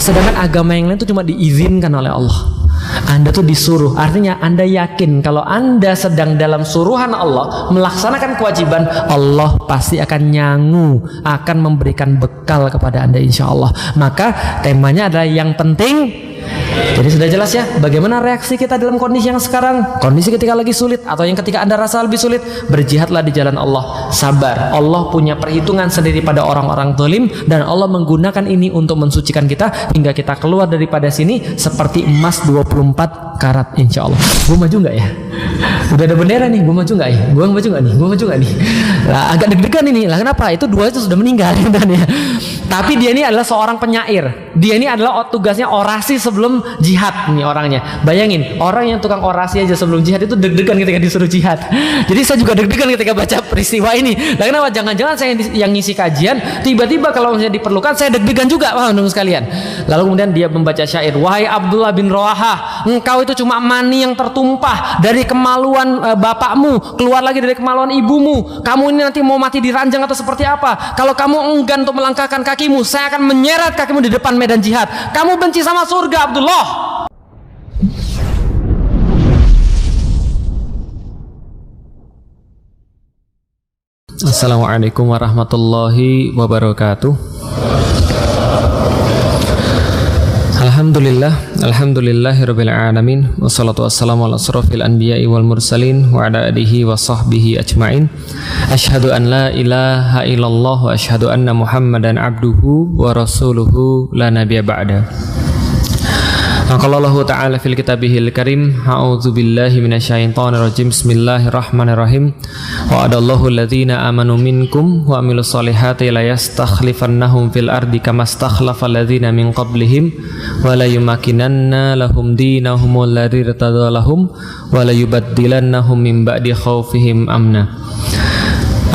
Sedangkan agama yang lain itu cuma diizinkan oleh Allah. Anda tuh disuruh, artinya Anda yakin kalau Anda sedang dalam suruhan Allah melaksanakan kewajiban, Allah pasti akan akan memberikan bekal kepada Anda insya Allah. Maka temanya adalah yang penting. Jadi sudah jelas ya bagaimana reaksi kita dalam kondisi yang sekarang, kondisi ketika lagi sulit atau yang ketika Anda rasa lebih sulit. Berjihadlah di jalan Allah, sabar. Allah punya perhitungan sendiri pada orang-orang zalim, dan Allah menggunakan ini untuk mensucikan kita hingga kita keluar daripada sini seperti emas 24 karat insya Allah. Gue maju nggak ya? Udah ada bendera nih, gue maju nggak ya? Gue maju nggak nih? Gue maju nggak nih? Nah, agak deg-degan ini lah. Kenapa? Itu dua itu sudah meninggal kan ya. Tapi dia ini adalah seorang penyair. Dia ini adalah tugasnya orasi sebelum jihad nih orangnya. Bayangin, orang yang tukang orasi aja sebelum jihad itu deg-degan ketika disuruh jihad. Jadi saya juga deg-degan ketika baca peristiwa ini. Nah, kenapa? Jangan-jangan saya yang ngisi kajian, tiba-tiba kalau misalnya diperlukan saya deg-degan juga, teman-teman sekalian. Lalu kemudian dia membaca syair, wahai Abdullah bin Rawahah, engkau itu cuma mani yang tertumpah dari kemaluan bapakmu, keluar lagi dari kemaluan ibumu. Kamu ini nanti mau mati di ranjang atau seperti apa? Kalau kamu enggan untuk melangkahkan kakimu, saya akan menyeret kakimu di depan medan jihad. Kamu benci sama surga, Abdullah. Assalamualaikum warahmatullahi wabarakatuh. Alhamdulillahirabbil alamin, wassalatu wassalamu ala asrofil anbiya'i wal mursalin wa ala alihi wa sahbihi ajmain. Asyhadu an la ilaha illallah wa asyhadu anna Muhammadan abduhu wa rasuluhu la nabiyya ba'da. Qala Allah Ta'ala fil kitabihil karim, a'udzu billahi minasyaitonir rajim. Bismillahirrahmanirrahim. Wa adallahu alladhina amanu minkum wa amilus solihati la yastakhlifannahum fil ardi kama stakhlafa alladhina min qablihim wa la yumakkinanna lahum dinahum alladzi irtada lahum wa la yubaddilannahum min ba'di khaufihim amna.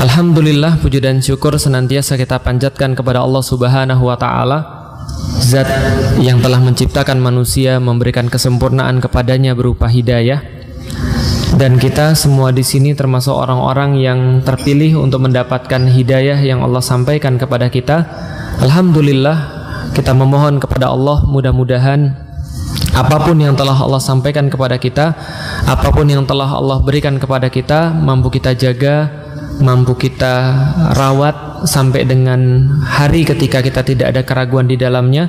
Alhamdulillah, puji dan syukur senantiasa kita panjatkan kepada Allah Subhanahu wa Ta'ala, Zat yang telah menciptakan manusia, memberikan kesempurnaan kepadanya berupa hidayah, dan kita semua di sini termasuk orang-orang yang terpilih untuk mendapatkan hidayah yang Allah sampaikan kepada kita. Alhamdulillah, kita memohon kepada Allah mudah-mudahan apapun yang telah Allah sampaikan kepada kita, apapun yang telah Allah berikan kepada kita, mampu kita jaga, mampu kita rawat sampai dengan hari ketika kita tidak ada keraguan di dalamnya,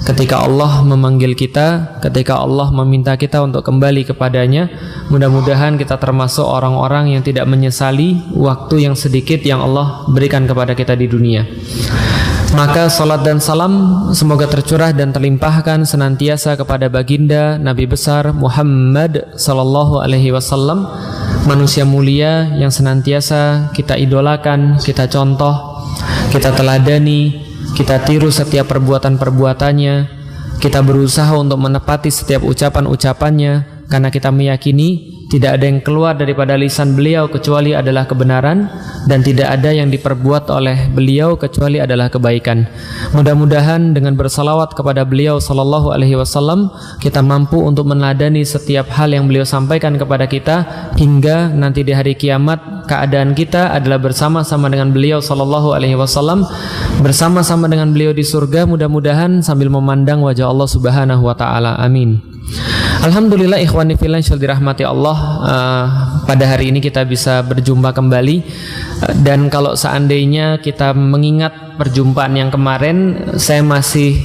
ketika Allah memanggil kita, ketika Allah meminta kita untuk kembali kepadanya. Mudah-mudahan kita termasuk orang-orang yang tidak menyesali waktu yang sedikit yang Allah berikan kepada kita di dunia. Maka salat dan salam semoga tercurah dan terlimpahkan senantiasa kepada baginda Nabi besar Muhammad sallallahu alaihi wasallam, manusia mulia yang senantiasa kita idolakan, kita contoh, kita teladani, kita tiru setiap perbuatan-perbuatannya, kita berusaha untuk menepati setiap ucapan-ucapannya, karena kita meyakini tidak ada yang keluar daripada lisan beliau kecuali adalah kebenaran, dan tidak ada yang diperbuat oleh beliau kecuali adalah kebaikan. Mudah-mudahan dengan bersalawat kepada beliau sallallahu alaihi wasallam kita mampu untuk meneladani setiap hal yang beliau sampaikan kepada kita, hingga nanti di hari kiamat keadaan kita adalah bersama-sama dengan beliau sallallahu alaihi wasallam, bersama-sama dengan beliau di surga, mudah-mudahan sambil memandang wajah Allah Subhanahu wa Ta'ala. Amin. Alhamdulillah, ikhwani fillah yang dirahmati Allah, pada hari ini kita bisa berjumpa kembali. Dan kalau seandainya kita mengingat perjumpaan yang kemarin, saya masih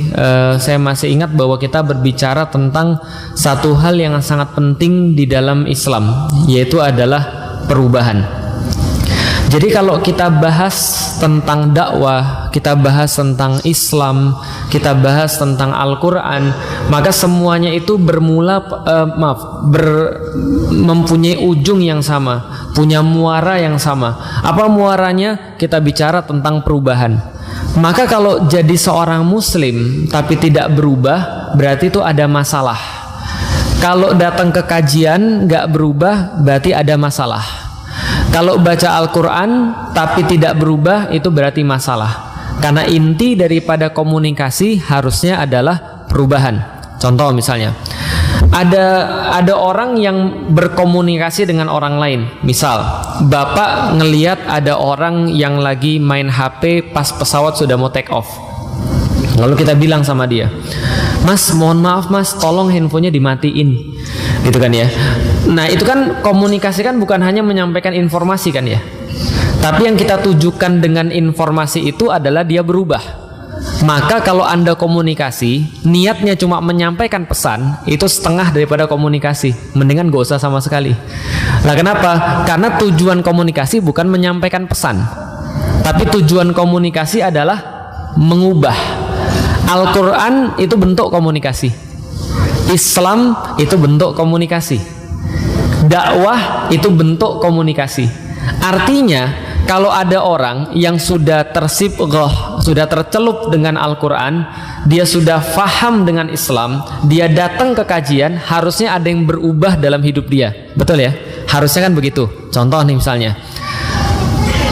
ingat bahwa kita berbicara tentang satu hal yang sangat penting di dalam Islam, yaitu adalah perubahan. Jadi kalau kita bahas tentang dakwah, kita bahas tentang Islam, kita bahas tentang Al-Quran, maka semuanya itu mempunyai ujung yang sama, punya muara yang sama. Apa muaranya? Kita bicara tentang perubahan. Maka kalau jadi seorang muslim tapi tidak berubah, berarti itu ada masalah. Kalau datang ke kajian nggak berubah, berarti ada masalah. Kalau baca Al-Quran tapi tidak berubah, itu berarti masalah. Karena inti daripada komunikasi harusnya adalah perubahan. Contoh misalnya, ada orang yang berkomunikasi dengan orang lain. Misal, bapak ngeliat ada orang yang lagi main HP pas pesawat sudah mau take off. Lalu kita bilang sama dia, Mas, mohon maaf Mas, tolong handphonenya dimatiin, gitu kan ya. Nah itu kan komunikasi kan bukan hanya menyampaikan informasi kan ya, tapi yang kita tujukan dengan informasi itu adalah dia berubah. Maka kalau Anda komunikasi niatnya cuma menyampaikan pesan, itu setengah daripada komunikasi. Mendingan gak usah sama sekali. Nah kenapa? Karena tujuan komunikasi bukan menyampaikan pesan, tapi tujuan komunikasi adalah mengubah. Al-Quran itu bentuk komunikasi, Islam itu bentuk komunikasi, dakwah itu bentuk komunikasi. Artinya kalau ada orang yang sudah tersibghah, sudah tercelup dengan Al-Quran, dia sudah faham dengan Islam, dia datang ke kajian, harusnya ada yang berubah dalam hidup dia. Betul ya? Harusnya kan begitu. Contoh nih misalnya,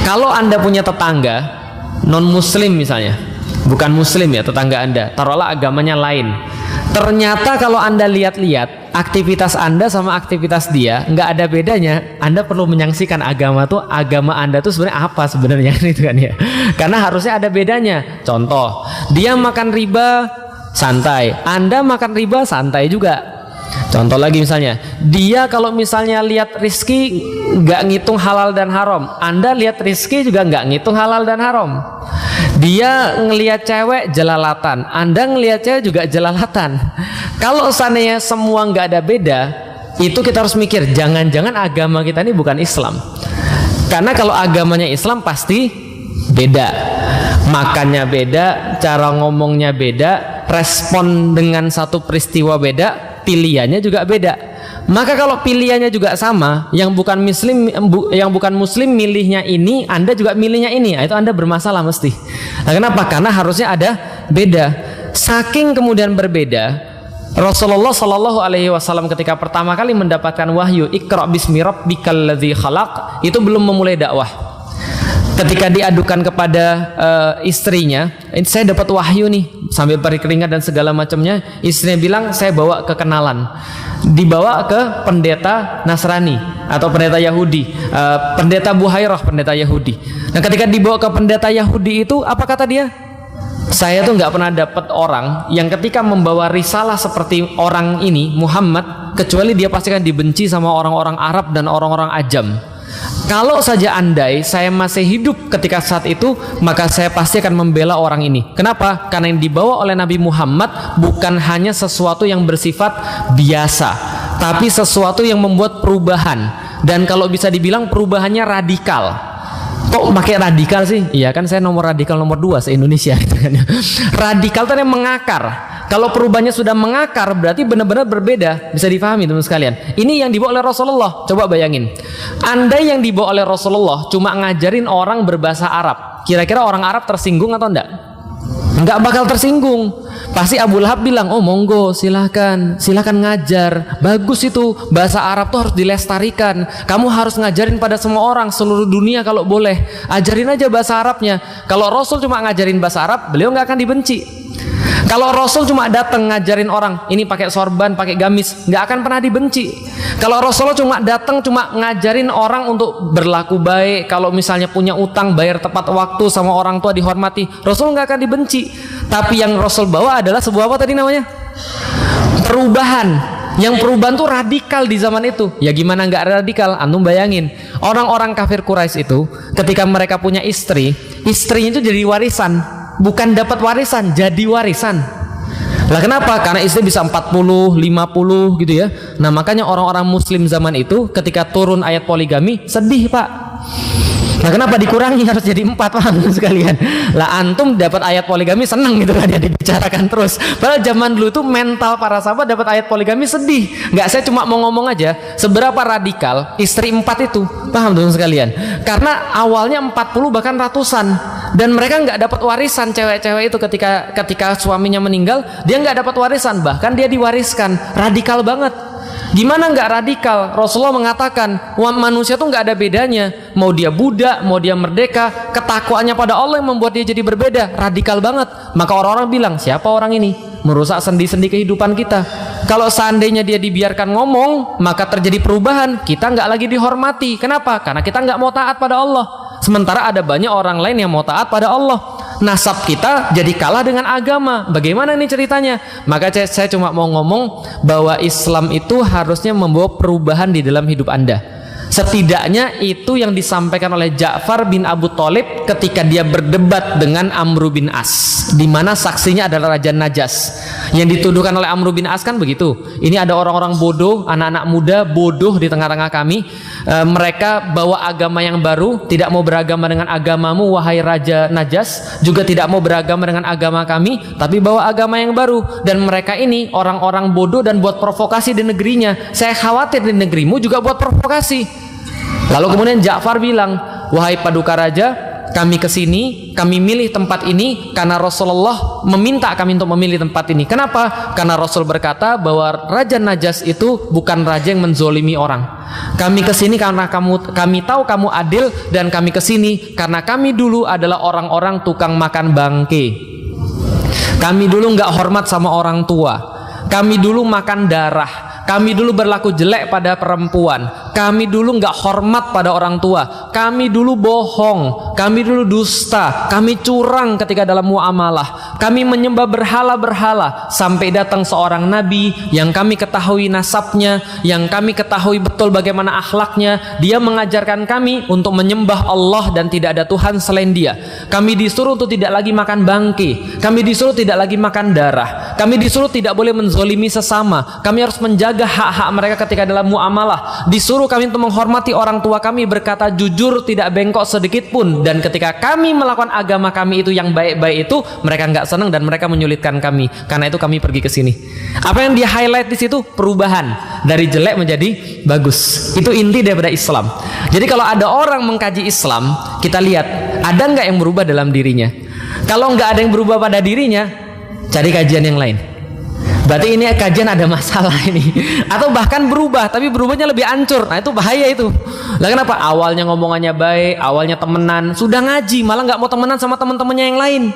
kalau Anda punya tetangga non-muslim misalnya, bukan muslim ya tetangga Anda, taruhlah agamanya lain. Ternyata kalau Anda lihat-lihat aktivitas Anda sama aktivitas dia nggak ada bedanya, Anda perlu menyaksikan agama Anda tuh sebenarnya apa sebenarnya itu kan ya. Karena harusnya ada bedanya. Contoh, dia makan riba santai, Anda makan riba santai juga. Contoh lagi misalnya, dia kalau misalnya lihat rizki nggak ngitung halal dan haram, Anda lihat rizki juga nggak ngitung halal dan haram. Dia ngelihat cewek jelalatan, Anda ngelihat cewek juga jelalatan. Kalau seandainya semua nggak ada beda, itu kita harus mikir, jangan-jangan agama kita ini bukan Islam. Karena kalau agamanya Islam pasti beda, makannya beda, cara ngomongnya beda, respon dengan satu peristiwa beda, pilihannya juga beda. Maka kalau pilihannya juga sama, yang bukan muslim milihnya ini, Anda juga milihnya ini, itu Anda bermasalah mesti. Nah, kenapa? Karena harusnya ada beda. Saking kemudian berbeda, Rasulullah Shallallahu Alaihi Wasallam ketika pertama kali mendapatkan wahyu Iqra bismi rabbikal ladzi khalaq, itu belum memulai dakwah. Ketika diadukan kepada istrinya, saya dapat wahyu nih, sambil berkeringat dan segala macamnya, istrinya bilang, saya bawa ke kenalan, dibawa ke pendeta Nasrani atau pendeta Yahudi, pendeta Buhairah, pendeta Yahudi. Nah ketika dibawa ke pendeta Yahudi itu, apa kata dia? Saya tuh nggak pernah dapat orang yang ketika membawa risalah seperti orang ini Muhammad, kecuali dia pasti akan dibenci sama orang-orang Arab dan orang-orang Ajam. Kalau saja andai saya masih hidup ketika saat itu, maka saya pasti akan membela orang ini. Kenapa? Karena yang dibawa oleh Nabi Muhammad bukan hanya sesuatu yang bersifat biasa, tapi sesuatu yang membuat perubahan. Dan kalau bisa dibilang perubahannya radikal. Kok pakai radikal sih? Iya kan saya radikal nomor 2 se-Indonesia. Radikal itu yang mengakar. Kalau perubahannya sudah mengakar, berarti benar-benar berbeda. Bisa difahami teman sekalian. Ini yang dibawa oleh Rasulullah. Coba bayangin, andai yang dibawa oleh Rasulullah cuma ngajarin orang berbahasa Arab, kira-kira orang Arab tersinggung atau enggak? Enggak bakal tersinggung. Pasti Abu Lahab bilang, oh monggo silahkan ngajar, bagus itu, bahasa Arab tuh harus dilestarikan, kamu harus ngajarin pada semua orang seluruh dunia kalau boleh, ajarin aja bahasa Arabnya. Kalau Rasul cuma ngajarin bahasa Arab, beliau nggak akan dibenci. Kalau Rasul cuma datang ngajarin orang, ini pakai sorban, pakai gamis, nggak akan pernah dibenci. Kalau Rasulullah cuma datang cuma ngajarin orang untuk berlaku baik, kalau misalnya punya utang bayar tepat waktu, sama orang tua dihormati, Rasul nggak akan dibenci. Tapi yang Rasul bawa adalah sebuah apa tadi namanya? Perubahan. Yang perubahan tuh radikal di zaman itu. Ya gimana nggak radikal? Antum bayangin, orang-orang kafir Quraisy itu ketika mereka punya istrinya itu jadi warisan. Bukan dapat warisan, jadi warisan. Lah kenapa? Karena istri bisa 40, 50 gitu ya. Nah makanya orang-orang muslim zaman itu ketika turun ayat poligami sedih pak. Nah kenapa dikurangi harus jadi 4 paham sekalian? Lah antum dapat ayat poligami seneng gitu kan ya, dibicarakan terus. Padahal zaman dulu tuh mental para sahabat dapat ayat poligami sedih. Nggak, saya cuma mau ngomong aja seberapa radikal istri 4 itu, paham teman sekalian? Karena awalnya 40 bahkan ratusan, dan mereka nggak dapat warisan. Cewek-cewek itu ketika suaminya meninggal, dia nggak dapat warisan, bahkan dia diwariskan. Radikal banget. Gimana nggak radikal? Rasulullah mengatakan manusia tuh nggak ada bedanya, mau dia budak, mau dia merdeka, ketakwaannya pada Allah yang membuat dia jadi berbeda. Radikal banget. Maka orang-orang bilang, siapa orang ini? Merusak sendi-sendi kehidupan kita. Kalau seandainya dia dibiarkan ngomong, maka terjadi perubahan. Kita nggak lagi dihormati. Kenapa? Karena kita nggak mau taat pada Allah. Sementara ada banyak orang lain yang mau taat pada Allah. nasab kita jadi kalah dengan agama. Bagaimana ini ceritanya? Maka saya cuma mau ngomong bahwa Islam itu harusnya membawa perubahan di dalam hidup Anda. Setidaknya itu yang disampaikan oleh Ja'far bin Abu Thalib ketika dia berdebat dengan Amr bin As, di mana saksinya adalah Raja Najas. Yang dituduhkan oleh Amr bin As kan begitu. Ini ada orang-orang bodoh, anak-anak muda bodoh di tengah-tengah kami. Mereka bawa agama yang baru, tidak mau beragama dengan agamamu wahai Raja Najas, juga tidak mau beragama dengan agama kami, tapi bawa agama yang baru. Dan mereka ini orang-orang bodoh dan buat provokasi di negerinya. Saya khawatir di negerimu juga buat provokasi. Lalu kemudian Ja'far bilang, wahai paduka raja, kami kesini, kami milih tempat ini karena Rasulullah meminta kami untuk memilih tempat ini. Kenapa? Karena Rasul berkata bahwa Raja Najas itu bukan raja yang menzolimi orang. Kami kesini karena kami tahu kamu adil, dan kami kesini karena kami dulu adalah orang-orang tukang makan bangke. Kami dulu nggak hormat sama orang tua. Kami dulu makan darah. Kami dulu berlaku jelek pada perempuan. Kami dulu nggak hormat pada orang tua. Kami dulu bohong. Kami dulu dusta. Kami curang ketika dalam muamalah. Kami menyembah berhala-berhala sampai datang seorang nabi yang kami ketahui nasabnya, yang kami ketahui betul bagaimana akhlaknya. Dia mengajarkan kami untuk menyembah Allah dan tidak ada Tuhan selain Dia. Kami disuruh untuk tidak lagi makan bangke. Kami disuruh tidak lagi makan darah. Kami disuruh tidak boleh menzolimi sesama. Kami harus menjaga hak-hak mereka ketika dalam muamalah. Disuruh kami untuk menghormati orang tua kami, berkata jujur, tidak bengkok sedikit pun. Dan ketika kami melakukan agama kami itu yang baik-baik itu, mereka nggak senang dan mereka menyulitkan kami. Karena itu kami pergi ke sini. Apa yang di highlight di situ? Perubahan dari jelek menjadi bagus. Itu inti daripada Islam. Jadi kalau ada orang mengkaji Islam, kita lihat ada nggak yang berubah dalam dirinya. Kalau nggak ada yang berubah pada dirinya, cari kajian yang lain. Berarti ini kajian ada masalah ini. Atau bahkan berubah, tapi berubahnya lebih hancur. Nah itu bahaya itu. Lah kenapa? Awalnya ngomongannya baik, awalnya temenan, sudah ngaji malah nggak mau temenan sama teman-temannya yang lain.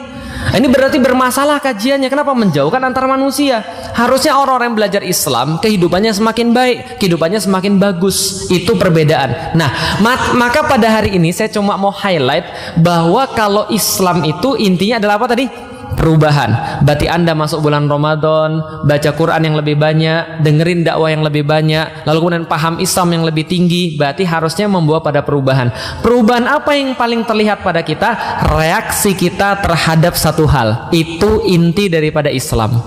Ini berarti bermasalah kajiannya. Kenapa? Menjauhkan antar manusia. Harusnya orang-orang yang belajar Islam kehidupannya semakin baik, kehidupannya semakin bagus. Itu perbedaan. Nah, maka pada hari ini saya cuma mau highlight bahwa kalau Islam itu intinya adalah apa tadi? Perubahan. Berarti Anda masuk bulan Ramadan, baca Quran yang lebih banyak, dengerin dakwah yang lebih banyak, lalu kemudian paham Islam yang lebih tinggi, berarti harusnya membawa pada perubahan. Perubahan apa yang paling terlihat pada kita? Reaksi kita terhadap satu hal. Itu inti daripada Islam.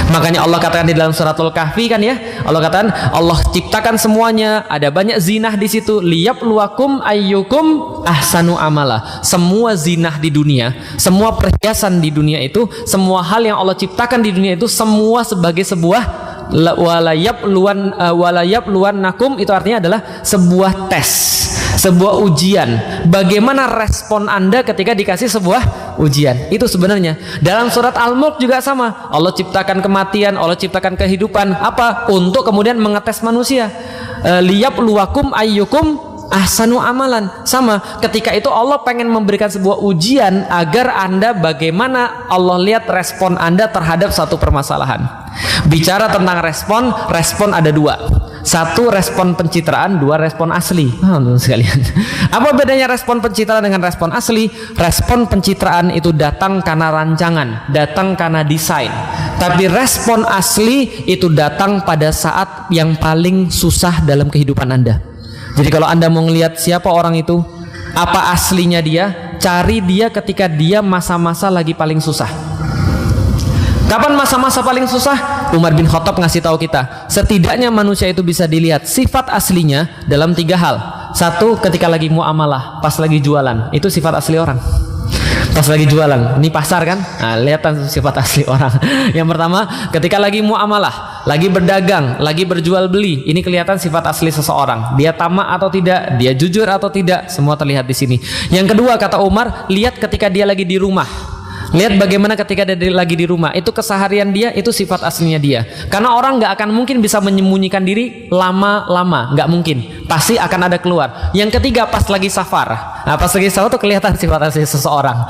Makanya Allah katakan di dalam suratul Kahfi kan ya, Allah katakan Allah ciptakan semuanya, ada banyak zinah di situ, liyabluwakum ayyukum ahsanu amala. Semua zinah di dunia, semua perhiasan di dunia itu, semua hal yang Allah ciptakan di dunia itu semua sebagai sebuah walayabluwannakum, itu artinya adalah sebuah tes, sebuah ujian. Bagaimana respon Anda ketika dikasih sebuah ujian? Itu sebenarnya dalam surat Al-Mulk juga sama. Allah ciptakan kematian, Allah ciptakan kehidupan. Apa? Untuk kemudian mengetes manusia. Liyabluwakum ayyukum ahsanu amalan. Sama, ketika itu Allah pengen memberikan sebuah ujian agar Anda bagaimana Allah lihat respon Anda terhadap satu permasalahan. Bicara tentang respon ada dua. Satu respon pencitraan, dua respon asli. Sekalian. Apa bedanya respon pencitraan dengan respon asli? Respon pencitraan itu datang karena rancangan, datang karena desain. Tapi respon asli itu datang pada saat yang paling susah dalam kehidupan Anda. Jadi kalau Anda mau ngelihat siapa orang itu, apa aslinya dia, cari dia ketika dia masa-masa lagi paling susah. Kapan masa-masa paling susah? Umar bin Khattab ngasih tahu kita, setidaknya manusia itu bisa dilihat sifat aslinya dalam 3 hal. Satu, ketika lagi muamalah, pas lagi jualan, itu sifat asli orang. Pas lagi jualan, ini pasar kan? Nah, lihat sifat asli orang. Yang pertama, ketika lagi muamalah, lagi berdagang, lagi berjual beli, ini kelihatan sifat asli seseorang. Dia tamak atau tidak, dia jujur atau tidak, semua terlihat di sini. Yang kedua, kata Umar, lihat ketika dia lagi di rumah. Lihat bagaimana ketika dia lagi di rumah, itu keseharian dia, itu sifat aslinya dia. Karena orang nggak akan mungkin bisa menyembunyikan diri lama-lama, nggak mungkin. Pasti akan ada keluar. Yang ketiga, pas lagi safar. Nah, pas lagi safar tuh kelihatan sifat asli seseorang.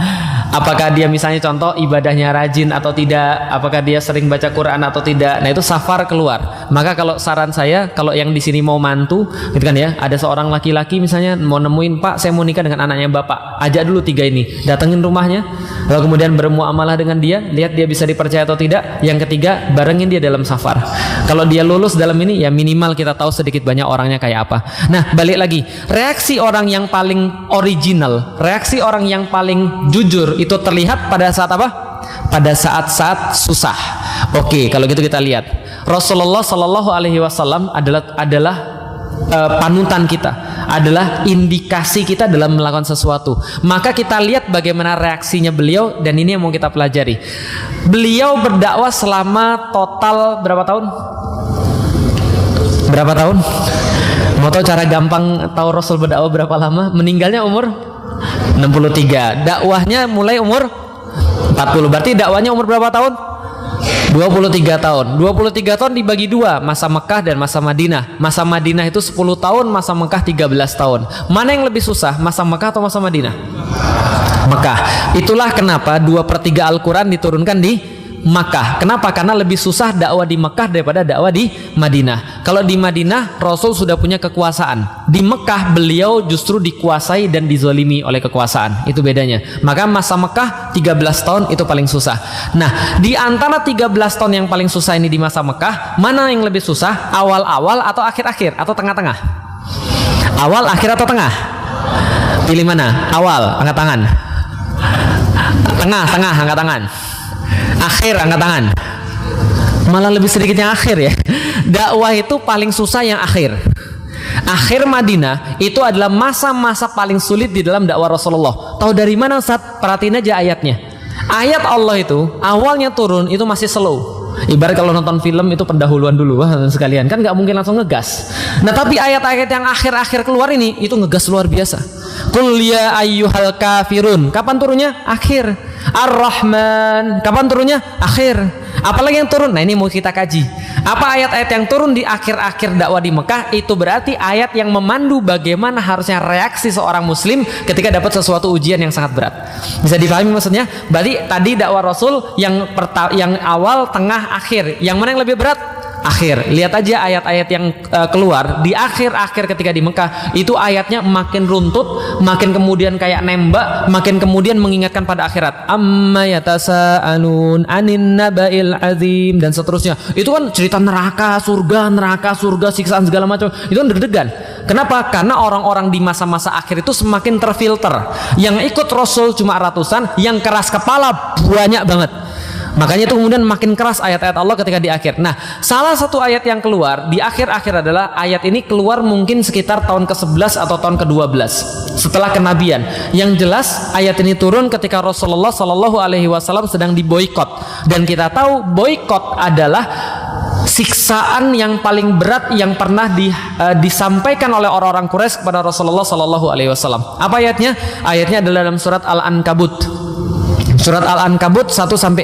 Apakah dia misalnya contoh ibadahnya rajin atau tidak, apakah dia sering baca Quran atau tidak. Nah itu safar keluar. Maka kalau saran saya, kalau yang di sini mau mantu, gitu kan ya, ada seorang laki-laki misalnya mau nemuin, Pak saya mau nikah dengan anaknya Bapak, ajak dulu 3 ini, datengin rumahnya, lalu kemudian bermuamalah dengan dia, lihat dia bisa dipercaya atau tidak. Yang ketiga, barengin dia dalam safar. Kalau dia lulus dalam ini, ya minimal kita tahu sedikit banyak orangnya kayak apa. Nah balik lagi, reaksi orang yang paling original, reaksi orang yang paling jujur itu terlihat pada saat apa? Pada saat-saat susah. Oke, kalau gitu kita lihat Rasulullah Shallallahu Alaihi Wasallam adalah panutan kita, adalah indikasi kita dalam melakukan sesuatu. Maka kita lihat bagaimana reaksinya beliau, dan ini yang mau kita pelajari. Beliau berdakwah selama total berapa tahun? Berapa tahun? Mau tahu cara gampang tahu Rasul berdakwah berapa lama? Meninggalnya umur 63. Dakwahnya mulai umur 40. Berarti dakwahnya umur berapa tahun? 23 tahun. 23 tahun dibagi 2, masa Mekah dan masa Madinah. Masa Madinah itu 10 tahun, masa Mekah 13 tahun. Mana yang lebih susah, masa Mekah atau masa Madinah? Mekah. Itulah kenapa 2/3 Al-Quran diturunkan di Makkah. Kenapa? Karena lebih susah dakwah di Mekah daripada dakwah di Madinah. Kalau di Madinah Rasul sudah punya kekuasaan. Di Mekah beliau justru dikuasai dan dizolimi oleh kekuasaan. Itu bedanya. Maka masa Mekah 13 tahun itu paling susah. Nah, di antara 13 tahun yang paling susah ini di masa Mekah, mana yang lebih susah? Awal-awal atau akhir-akhir atau tengah-tengah? Awal, akhir atau tengah? Pilih mana? Awal, angkat tangan. Tengah, angkat tangan. Akhir, angkat tangan. Malah lebih sedikit yang akhir ya. Dakwah itu paling susah yang akhir. Akhir Madinah itu adalah masa-masa paling sulit di dalam dakwah Rasulullah. Tahu dari mana Ustaz? Perhatiin aja ayatnya. Ayat Allah itu awalnya turun itu masih slow. Ibarat kalau nonton film itu pendahuluan dulu sekalian, kan nggak mungkin langsung ngegas. Nah tapi ayat-ayat yang akhir-akhir keluar ini itu ngegas luar biasa. Qul ya ayyuhal kafirun, kapan turunnya? Akhir. Ar-Rahman, kapan turunnya? Akhir. Apalagi yang turun? Nah ini mau kita kaji. Apa ayat-ayat yang turun di akhir-akhir dakwah di Mekah? Itu berarti ayat yang memandu bagaimana harusnya reaksi seorang muslim ketika dapat sesuatu ujian yang sangat berat. Bisa dipahami maksudnya? Berarti tadi dakwah Rasul yang awal, tengah, akhir. Yang mana yang lebih berat? Akhir. Lihat aja ayat-ayat yang keluar di akhir-akhir ketika di Mekah, itu ayatnya makin runtut, makin kemudian kayak nembak, makin kemudian mengingatkan pada akhirat. Amma yatasaalun anin naba'il azim, dan seterusnya. Itu kan cerita neraka, surga, siksaan segala macam. Itu kan deg-degan. Kenapa? Karena orang-orang di masa-masa akhir itu semakin terfilter. Yang ikut Rasul cuma ratusan, yang keras kepala banyak banget. Makanya itu kemudian makin keras ayat-ayat Allah ketika di akhir. Nah, salah satu ayat yang keluar di akhir-akhir adalah ayat ini keluar mungkin sekitar tahun ke-11 atau tahun ke-12 setelah kenabian. Yang jelas ayat ini turun ketika Rasulullah Shallallahu Alaihi Wasallam sedang diboikot, dan kita tahu boikot adalah siksaan yang paling berat yang pernah disampaikan oleh orang-orang Quraisy kepada Rasulullah Shallallahu Alaihi Wasallam. Apa ayatnya? Ayatnya adalah dalam surat Al-Ankabut. Surat Al-Ankabut 1-5.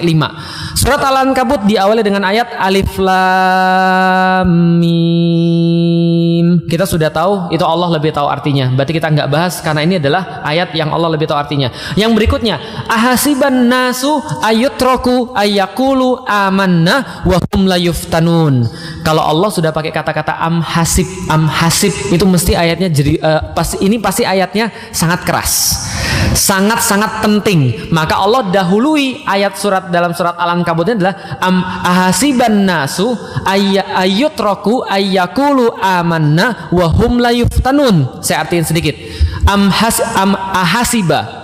Surat Al-Ankabut diawali dengan ayat Alif Lam Mim. Kita sudah tahu itu Allah lebih tahu artinya. Berarti kita nggak bahas karena ini adalah ayat yang Allah lebih tahu artinya. Yang berikutnya, ahasiban nasu ayutroku ayyakulu amanna wa hum la yuftanun. Kalau Allah sudah pakai kata-kata amhasib itu mesti ayatnya jadi pasti ayatnya sangat keras. Sangat-sangat penting. Maka Allah dahului ayat dalam surat Al-Ankabut adalah ahasiban nasu ayyutraku ayyakulu amanna wa hum la yuftanun. Saya artiin sedikit.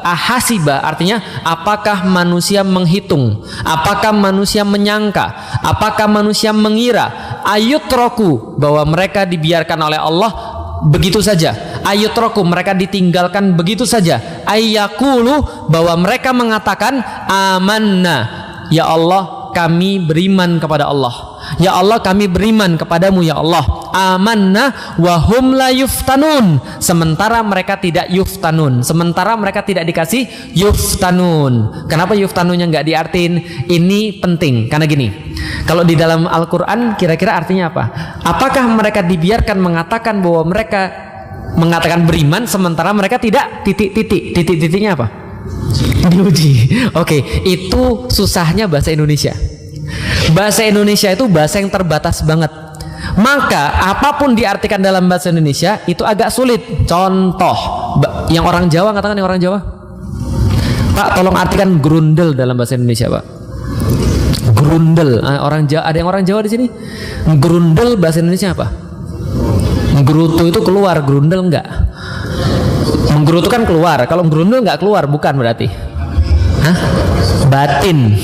Ahasiba artinya apakah manusia menghitung, apakah manusia menyangka, apakah manusia mengira ayyutraku bahwa mereka dibiarkan oleh Allah begitu saja, ayyutraku mereka ditinggalkan begitu saja, ayyakulu bahwa mereka mengatakan amanna, ya Allah kami beriman kepada Allah, ya Allah kami beriman kepadamu ya Allah, amanna wa hum la yuftanun, sementara mereka tidak yuftanun, sementara mereka tidak dikasih yuftanun. Kenapa yuftanunnya nggak diartiin? Ini penting karena gini, kalau di dalam Al-Quran kira-kira artinya apa? Apakah mereka dibiarkan mengatakan bahwa mereka mengatakan beriman sementara mereka tidak titik-titiknya apa? Diuji. Oke, itu susahnya bahasa Indonesia. Bahasa Indonesia itu bahasa yang terbatas banget. Maka apapun diartikan dalam bahasa Indonesia itu agak sulit. Contoh, yang orang Jawa, katakan yang orang Jawa. Pak, tolong artikan grundel dalam bahasa Indonesia, Pak. Grundel. Orang Jawa, ada yang orang Jawa di sini? Grundel bahasa Indonesia apa? Gerutu itu keluar, grundel enggak. Menggerutu kan keluar. Kalau grundel enggak keluar, bukan berarti. Hah? Batin.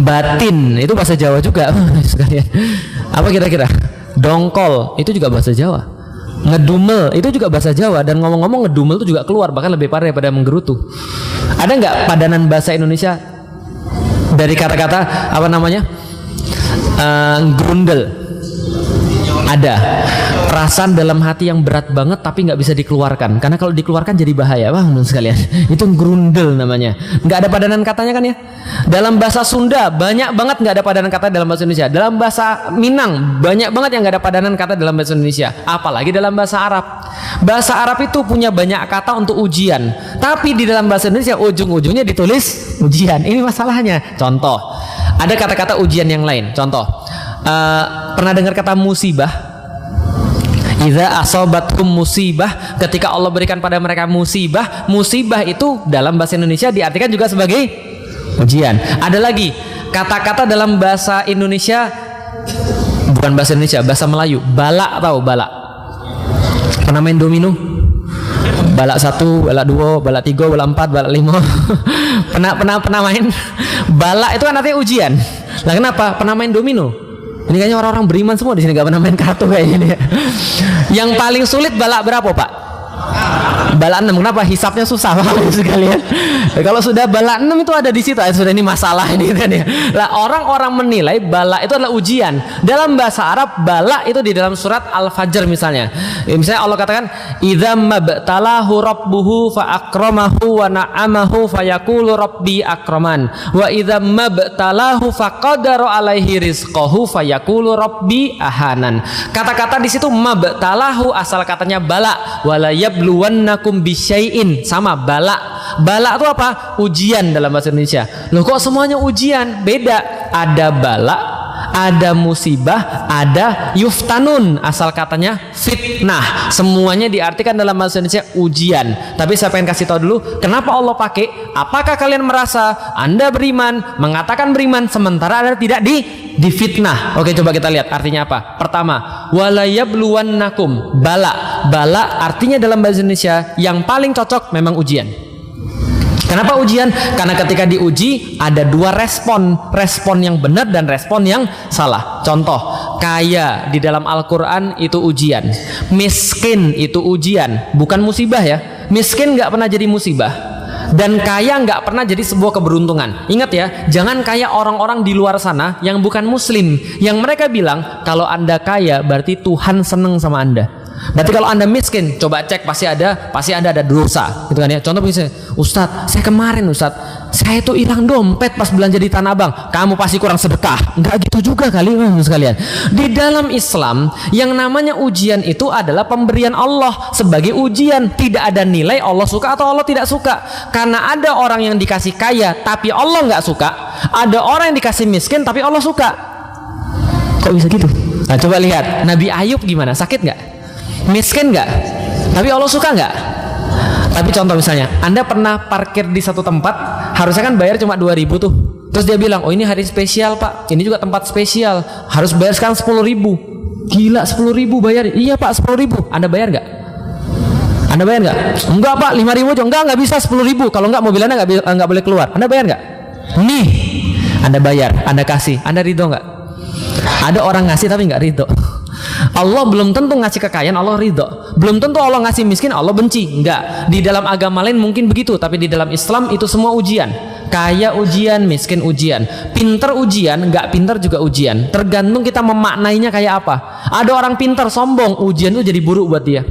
Batin itu bahasa Jawa juga. Sekalian. Apa kira-kira? Dongkol itu juga bahasa Jawa. Ngedumel itu juga bahasa Jawa. Dan ngomong-ngomong ngedumel itu juga keluar, bahkan lebih parah daripada menggerutu. Ada nggak padanan bahasa Indonesia dari kata-kata apa namanya? Grundel? Ada. Perasaan dalam hati yang berat banget tapi nggak bisa dikeluarkan. Karena kalau dikeluarkan jadi bahaya, bang sekalian. Itu grundel namanya. Nggak ada padanan katanya kan ya? Dalam bahasa Sunda banyak banget nggak ada padanan kata dalam bahasa Indonesia. Dalam bahasa Minang banyak banget yang nggak ada padanan kata dalam bahasa Indonesia. Apalagi dalam bahasa Arab. Bahasa Arab itu punya banyak kata untuk ujian. Tapi di dalam bahasa Indonesia ujung-ujungnya ditulis ujian. Ini masalahnya. Contoh, ada kata-kata ujian yang lain. Contoh, pernah dengar kata musibah? Idza asobatkum musibah, ketika Allah berikan pada mereka musibah. Musibah itu dalam bahasa Indonesia diartikan juga sebagai ujian. Ada lagi kata-kata dalam bahasa Indonesia, bukan bahasa Indonesia, bahasa Melayu. Bala, tahu bala? Pernah main domino? Bala 1, bala 2, bala 3, bala 4, bala 5. pernah main? Bala itu kan artinya ujian. Lah kenapa? Pernah main domino? Ini kayaknya orang-orang beriman semua di sini gak pernah main kartu kayaknya nih. Yang paling sulit bala berapa, Pak? Bala 6. Kenapa? Hisapnya susah banget sekalian. Kalau sudah bala 6 itu ada di situ. Sudah ini masalah ini kan ya. Lah orang-orang menilai bala itu adalah ujian. Dalam bahasa Arab bala itu di dalam surat Al-Fajr misalnya. Misalnya Allah katakan idza mabtalahu rabbuhu fa akramahu wa na'amahu fayaqulu rabbi akraman wa idza mabtalahu faqadara alaihi rizqahu fayaqulu rabbi ahanan. Kata-kata di situ mabtalahu asal katanya bala wala yabluwannakum bisyai'in, sama bala. Bala itu apa? Ujian dalam bahasa Indonesia. Loh kok semuanya ujian? Beda. Ada bala, ada musibah, ada yuftanun, asal katanya fitnah. Semuanya diartikan dalam bahasa Indonesia ujian. Tapi saya pengen kasih tahu dulu kenapa Allah pakai. Apakah kalian merasa Anda beriman, mengatakan beriman, sementara Anda tidak difitnah? Oke, coba kita lihat artinya apa. Pertama, walayabluwannakum, bala. Bala artinya dalam bahasa Indonesia yang paling cocok memang ujian. Kenapa ujian? Karena ketika diuji ada dua respon. Respon yang benar dan respon yang salah. Contoh, kaya di dalam Al-Quran itu ujian. Miskin itu ujian, bukan musibah ya. Miskin gak pernah jadi musibah, dan kaya nggak pernah jadi sebuah keberuntungan. Ingat ya, jangan kayak orang-orang di luar sana yang bukan muslim, yang mereka bilang kalau Anda kaya berarti Tuhan seneng sama Anda. Berarti kalau Anda miskin, coba cek pasti Anda ada dosa, gitu kan ya. Contoh misalnya, Ustadz, saya kemarin Ustadz, saya itu hilang dompet pas belanja di Tanah Abang. Kamu pasti kurang sedekah. Enggak gitu juga kali sekalian. Di dalam Islam yang namanya ujian itu adalah pemberian Allah sebagai ujian. Tidak ada nilai Allah suka atau Allah tidak suka. Karena ada orang yang dikasih kaya tapi Allah nggak suka, ada orang yang dikasih miskin tapi Allah suka. Kok bisa gitu? Nah coba lihat Nabi Ayub gimana, sakit nggak? Miskin nggak? Tapi Allah suka nggak? Tapi contoh misalnya, Anda pernah parkir di satu tempat, harusnya kan bayar cuma 2.000 tuh. Terus dia bilang, oh ini hari spesial Pak, ini juga tempat spesial, harus bayar sekarang 10.000. Gila, 10.000 bayar? Iya Pak, 10.000. Anda bayar nggak? Anda bayar nggak? Enggak Pak, 5.000 aja. Enggak bisa 10.000. Kalau enggak mobil Anda nggak boleh keluar. Anda bayar nggak? Nih, Anda bayar, Anda kasih, Anda ridho nggak? Ada orang ngasih tapi nggak ridho. Allah belum tentu ngasih kekayaan Allah ridho, belum tentu Allah ngasih miskin Allah benci. Enggak, di dalam agama lain mungkin begitu, tapi di dalam Islam itu semua ujian. Kaya ujian, miskin ujian, pinter ujian, enggak pinter juga ujian. Tergantung kita memaknainya kayak apa. Ada orang pinter sombong, ujian itu jadi buruk buat dia.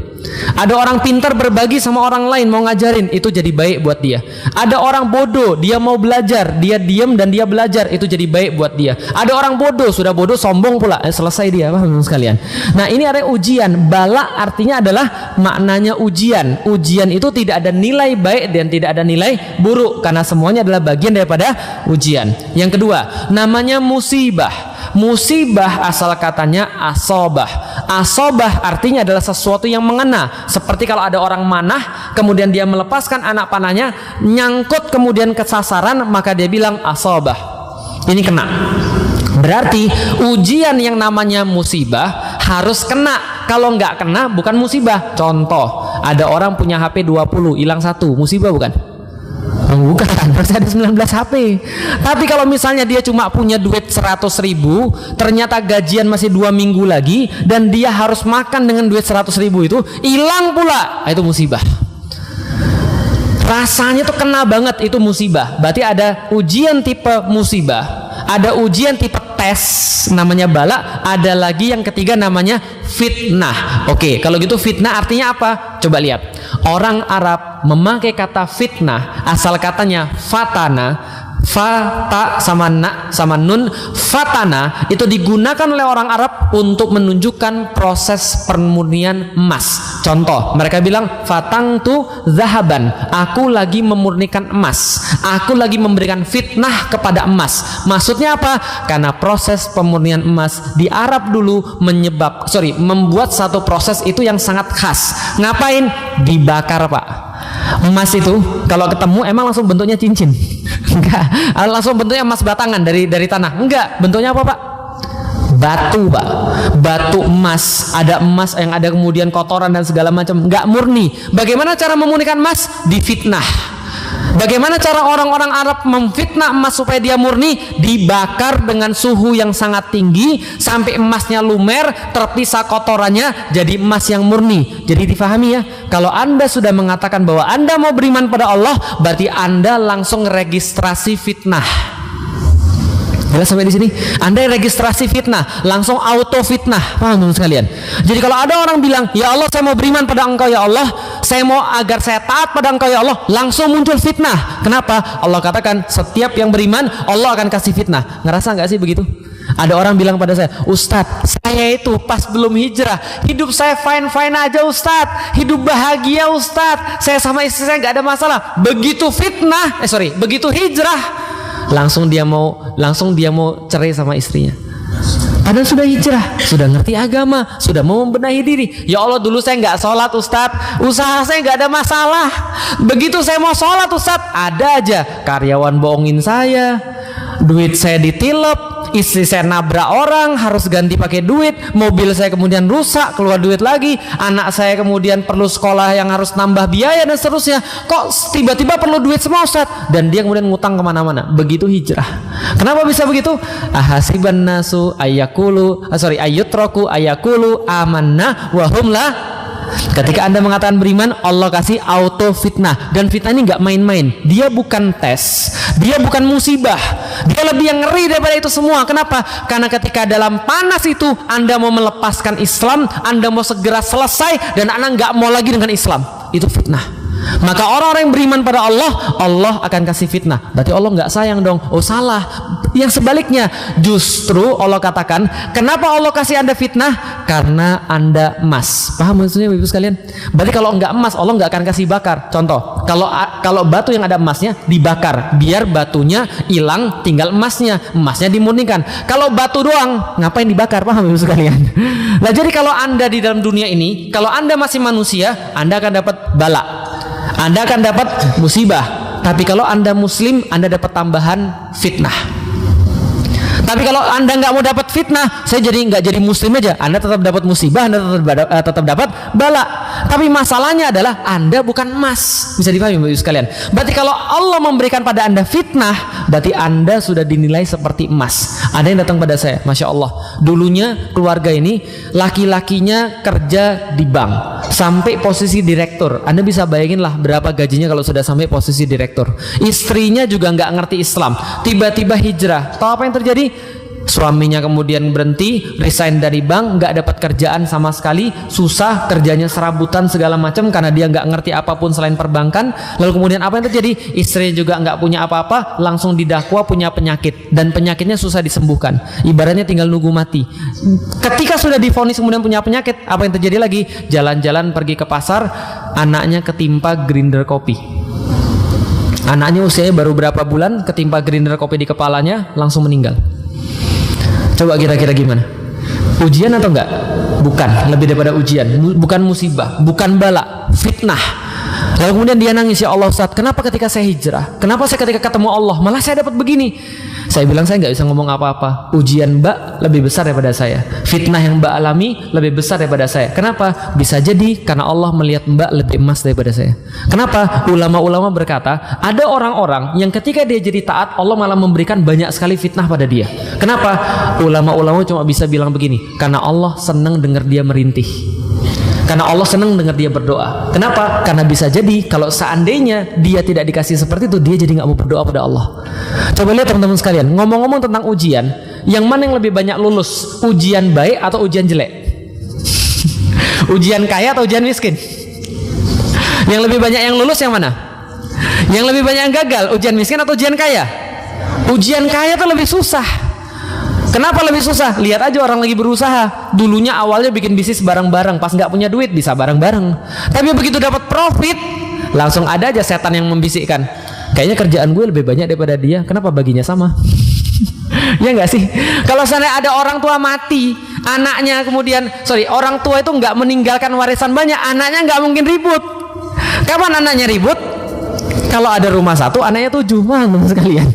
Ada orang pintar berbagi sama orang lain, mau ngajarin, itu jadi baik buat dia. Ada orang bodoh, dia mau belajar, dia diam dan dia belajar, itu jadi baik buat dia. Ada orang bodoh, sudah bodoh sombong pula, selesai dia, paham sekalian. Nah, ini ada ujian. Bala artinya adalah maknanya ujian. Ujian itu tidak ada nilai baik dan tidak ada nilai buruk, karena semuanya adalah bagian daripada ujian. Yang kedua, namanya musibah. Musibah asal katanya asobah. Asobah artinya adalah sesuatu yang mengena. Seperti kalau ada orang manah, kemudian dia melepaskan anak panahnya, nyangkut kemudian ke sasaran, maka dia bilang asobah. Ini kena. Berarti ujian yang namanya musibah harus kena. Kalau nggak kena bukan musibah. Contoh, ada orang punya HP 20, hilang 1, musibah bukan? Bukan, berarti ada 19 HP. Tapi kalau misalnya dia cuma punya duit 100.000, ternyata gajian masih 2 minggu lagi, dan dia harus makan dengan duit 100.000 itu, hilang pula, itu musibah. Rasanya tuh kena banget, itu musibah. Berarti ada ujian tipe musibah, ada ujian tipe tes namanya bala, ada lagi yang ketiga namanya fitnah. Oke, kalau gitu fitnah artinya apa? Coba lihat. Orang Arab memakai kata fitnah, asal katanya fatana, fata sama na sama nun, fatana itu digunakan oleh orang Arab untuk menunjukkan proses pemurnian emas. Contoh, mereka bilang fatang tu zahaban, aku lagi memurnikan emas, aku lagi memberikan fitnah kepada emas. Maksudnya apa? Karena proses pemurnian emas di Arab dulu membuat satu proses itu yang sangat khas. Ngapain? Dibakar, Pak. Emas itu kalau ketemu emang langsung bentuknya cincin? Enggak, langsung bentuknya emas batangan dari tanah. Enggak, bentuknya apa, Pak? Batu, Pak. Batu emas. Ada emas yang ada kemudian kotoran dan segala macam. Enggak murni. Bagaimana cara memurnikan emas? Difitnah. Bagaimana cara orang-orang Arab memfitnah emas supaya dia murni? Dibakar dengan suhu yang sangat tinggi sampai emasnya lumer, terpisah kotorannya, jadi emas yang murni. Jadi difahami ya, kalau Anda sudah mengatakan bahwa Anda mau beriman pada Allah, berarti Anda langsung registrasi fitnah. Jelas sampai di sini? Anda registrasi fitnah, langsung auto fitnah. Paham teman sekalian? Jadi kalau ada orang bilang, "Ya Allah, saya mau beriman pada Engkau ya Allah, saya mau agar saya taat pada Engkau ya Allah," langsung muncul fitnah. Kenapa? Allah katakan, setiap yang beriman Allah akan kasih fitnah. Ngerasa nggak sih begitu? Ada orang bilang pada saya, "Ustadz, saya itu pas belum hijrah, hidup saya fine-fine aja Ustadz, hidup bahagia Ustadz, saya sama istri saya nggak ada masalah." Begitu fitnah, begitu hijrah, langsung dia mau cerai sama istrinya. Padahal sudah hijrah, sudah ngerti agama, sudah mau membenahi diri. "Ya Allah, dulu saya nggak sholat Ustadz, usaha saya nggak ada masalah. Begitu saya mau sholat Ustadz, ada aja karyawan bohongin saya, duit saya ditilep, istri saya nabrak orang, harus ganti pakai duit, mobil saya kemudian rusak, keluar duit lagi, anak saya kemudian perlu sekolah yang harus nambah biaya dan seterusnya. Kok tiba-tiba perlu duit semua Ustaz?" Dan dia kemudian ngutang kemana-mana. Begitu hijrah. Kenapa bisa begitu? Ahasiban nasu ayyutraku ayakulu amanna wahum la. Ketika Anda mengatakan beriman, Allah kasih auto fitnah. Dan fitnah ini nggak main-main. Dia bukan tes, dia bukan musibah, dia lebih yang ngeri daripada itu semua. Kenapa? Karena ketika dalam panas itu Anda mau melepaskan Islam, Anda mau segera selesai, dan Anda nggak mau lagi dengan Islam, itu fitnah. Maka orang-orang yang beriman pada Allah, Allah akan kasih fitnah. Berarti Allah nggak sayang dong. Oh, salah. Yang sebaliknya, justru Allah katakan, kenapa Allah kasih Anda fitnah? Karena Anda emas. Paham maksudnya Ibu sekalian? Berarti kalau nggak emas, Allah nggak akan kasih bakar. Contoh, kalau batu yang ada emasnya dibakar, biar batunya hilang, tinggal emasnya dimurnikan. Kalau batu doang, ngapain dibakar? Paham Ibu sekalian? Nah, jadi kalau Anda di dalam dunia ini, kalau Anda masih manusia, Anda akan dapat bala, Anda akan dapat musibah. Tapi kalau Anda muslim, Anda dapat tambahan fitnah. Tapi kalau Anda nggak mau dapat fitnah, saya nggak jadi muslim aja, Anda tetap dapat musibah, Anda tetap dapat bala. Tapi masalahnya adalah Anda bukan emas. Bisa dipahami Bapak Ibu sekalian? Berarti kalau Allah memberikan pada Anda fitnah, berarti Anda sudah dinilai seperti emas. Ada yang datang pada saya, Masya Allah, dulunya keluarga ini laki-lakinya kerja di bank sampai posisi direktur. Anda bisa bayangin lah berapa gajinya kalau sudah sampai posisi direktur. Istrinya juga nggak ngerti Islam, tiba-tiba hijrah. Tahu apa yang terjadi? Suaminya kemudian berhenti, resign dari bank, nggak dapat kerjaan sama sekali, susah, kerjanya serabutan segala macam karena dia nggak ngerti apapun selain perbankan. Lalu kemudian apa yang terjadi? Istrinya juga nggak punya apa-apa, langsung didakwa punya penyakit, dan penyakitnya susah disembuhkan. Ibaratnya tinggal nunggu mati. Ketika sudah divonis kemudian punya penyakit, apa yang terjadi lagi? Jalan-jalan pergi ke pasar, anaknya ketimpa grinder kopi. Anaknya usianya baru berapa bulan, ketimpa grinder kopi di kepalanya, langsung meninggal. Coba kira-kira gimana? Ujian atau enggak? Bukan, lebih daripada ujian. Bukan musibah, bukan bala, fitnah. Lalu kemudian dia nangis, ya Allah Ustaz, kenapa ketika saya hijrah, kenapa saya ketika ketemu Allah malah saya dapat begini? Saya bilang saya nggak bisa ngomong apa-apa. Ujian Mbak lebih besar daripada saya. Fitnah yang Mbak alami lebih besar daripada saya. Kenapa? Bisa jadi karena Allah melihat Mbak lebih emas daripada saya. Kenapa? Ulama-ulama berkata, ada orang-orang yang ketika dia jadi taat, Allah malah memberikan banyak sekali fitnah pada dia. Kenapa? Ulama-ulama cuma bisa bilang begini, karena Allah senang dengar dia merintih. Karena Allah senang dengar dia berdoa. Kenapa? Karena bisa jadi kalau seandainya dia tidak dikasih seperti itu, dia jadi nggak mau berdoa pada Allah. Coba lihat teman-teman sekalian, ngomong-ngomong tentang ujian, yang mana yang lebih banyak lulus? Ujian baik atau ujian jelek? Ujian kaya atau ujian miskin? Yang lebih banyak yang lulus yang mana? Yang lebih banyak yang gagal? Ujian miskin atau ujian kaya? Ujian kaya itu lebih susah. Kenapa lebih susah? Lihat aja orang lagi berusaha. Dulunya awalnya bikin bisnis bareng-bareng, pas nggak punya duit bisa bareng-bareng. Tapi begitu dapat profit, langsung ada aja setan yang membisikkan, kayaknya kerjaan gue lebih banyak daripada dia. Kenapa baginya sama? Ya nggak sih? Kalau misalnya ada orang tua mati, anaknya kemudian, orang tua itu nggak meninggalkan warisan banyak, anaknya nggak mungkin ribut. Kapan anaknya ribut? Kalau ada rumah satu, anaknya 7, teman sekalian.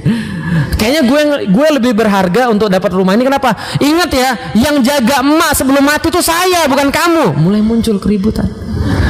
Kayaknya gue lebih berharga untuk dapat rumah ini. Kenapa? Ingat ya, yang jaga emak sebelum mati itu saya, bukan kamu. Mulai muncul keributan.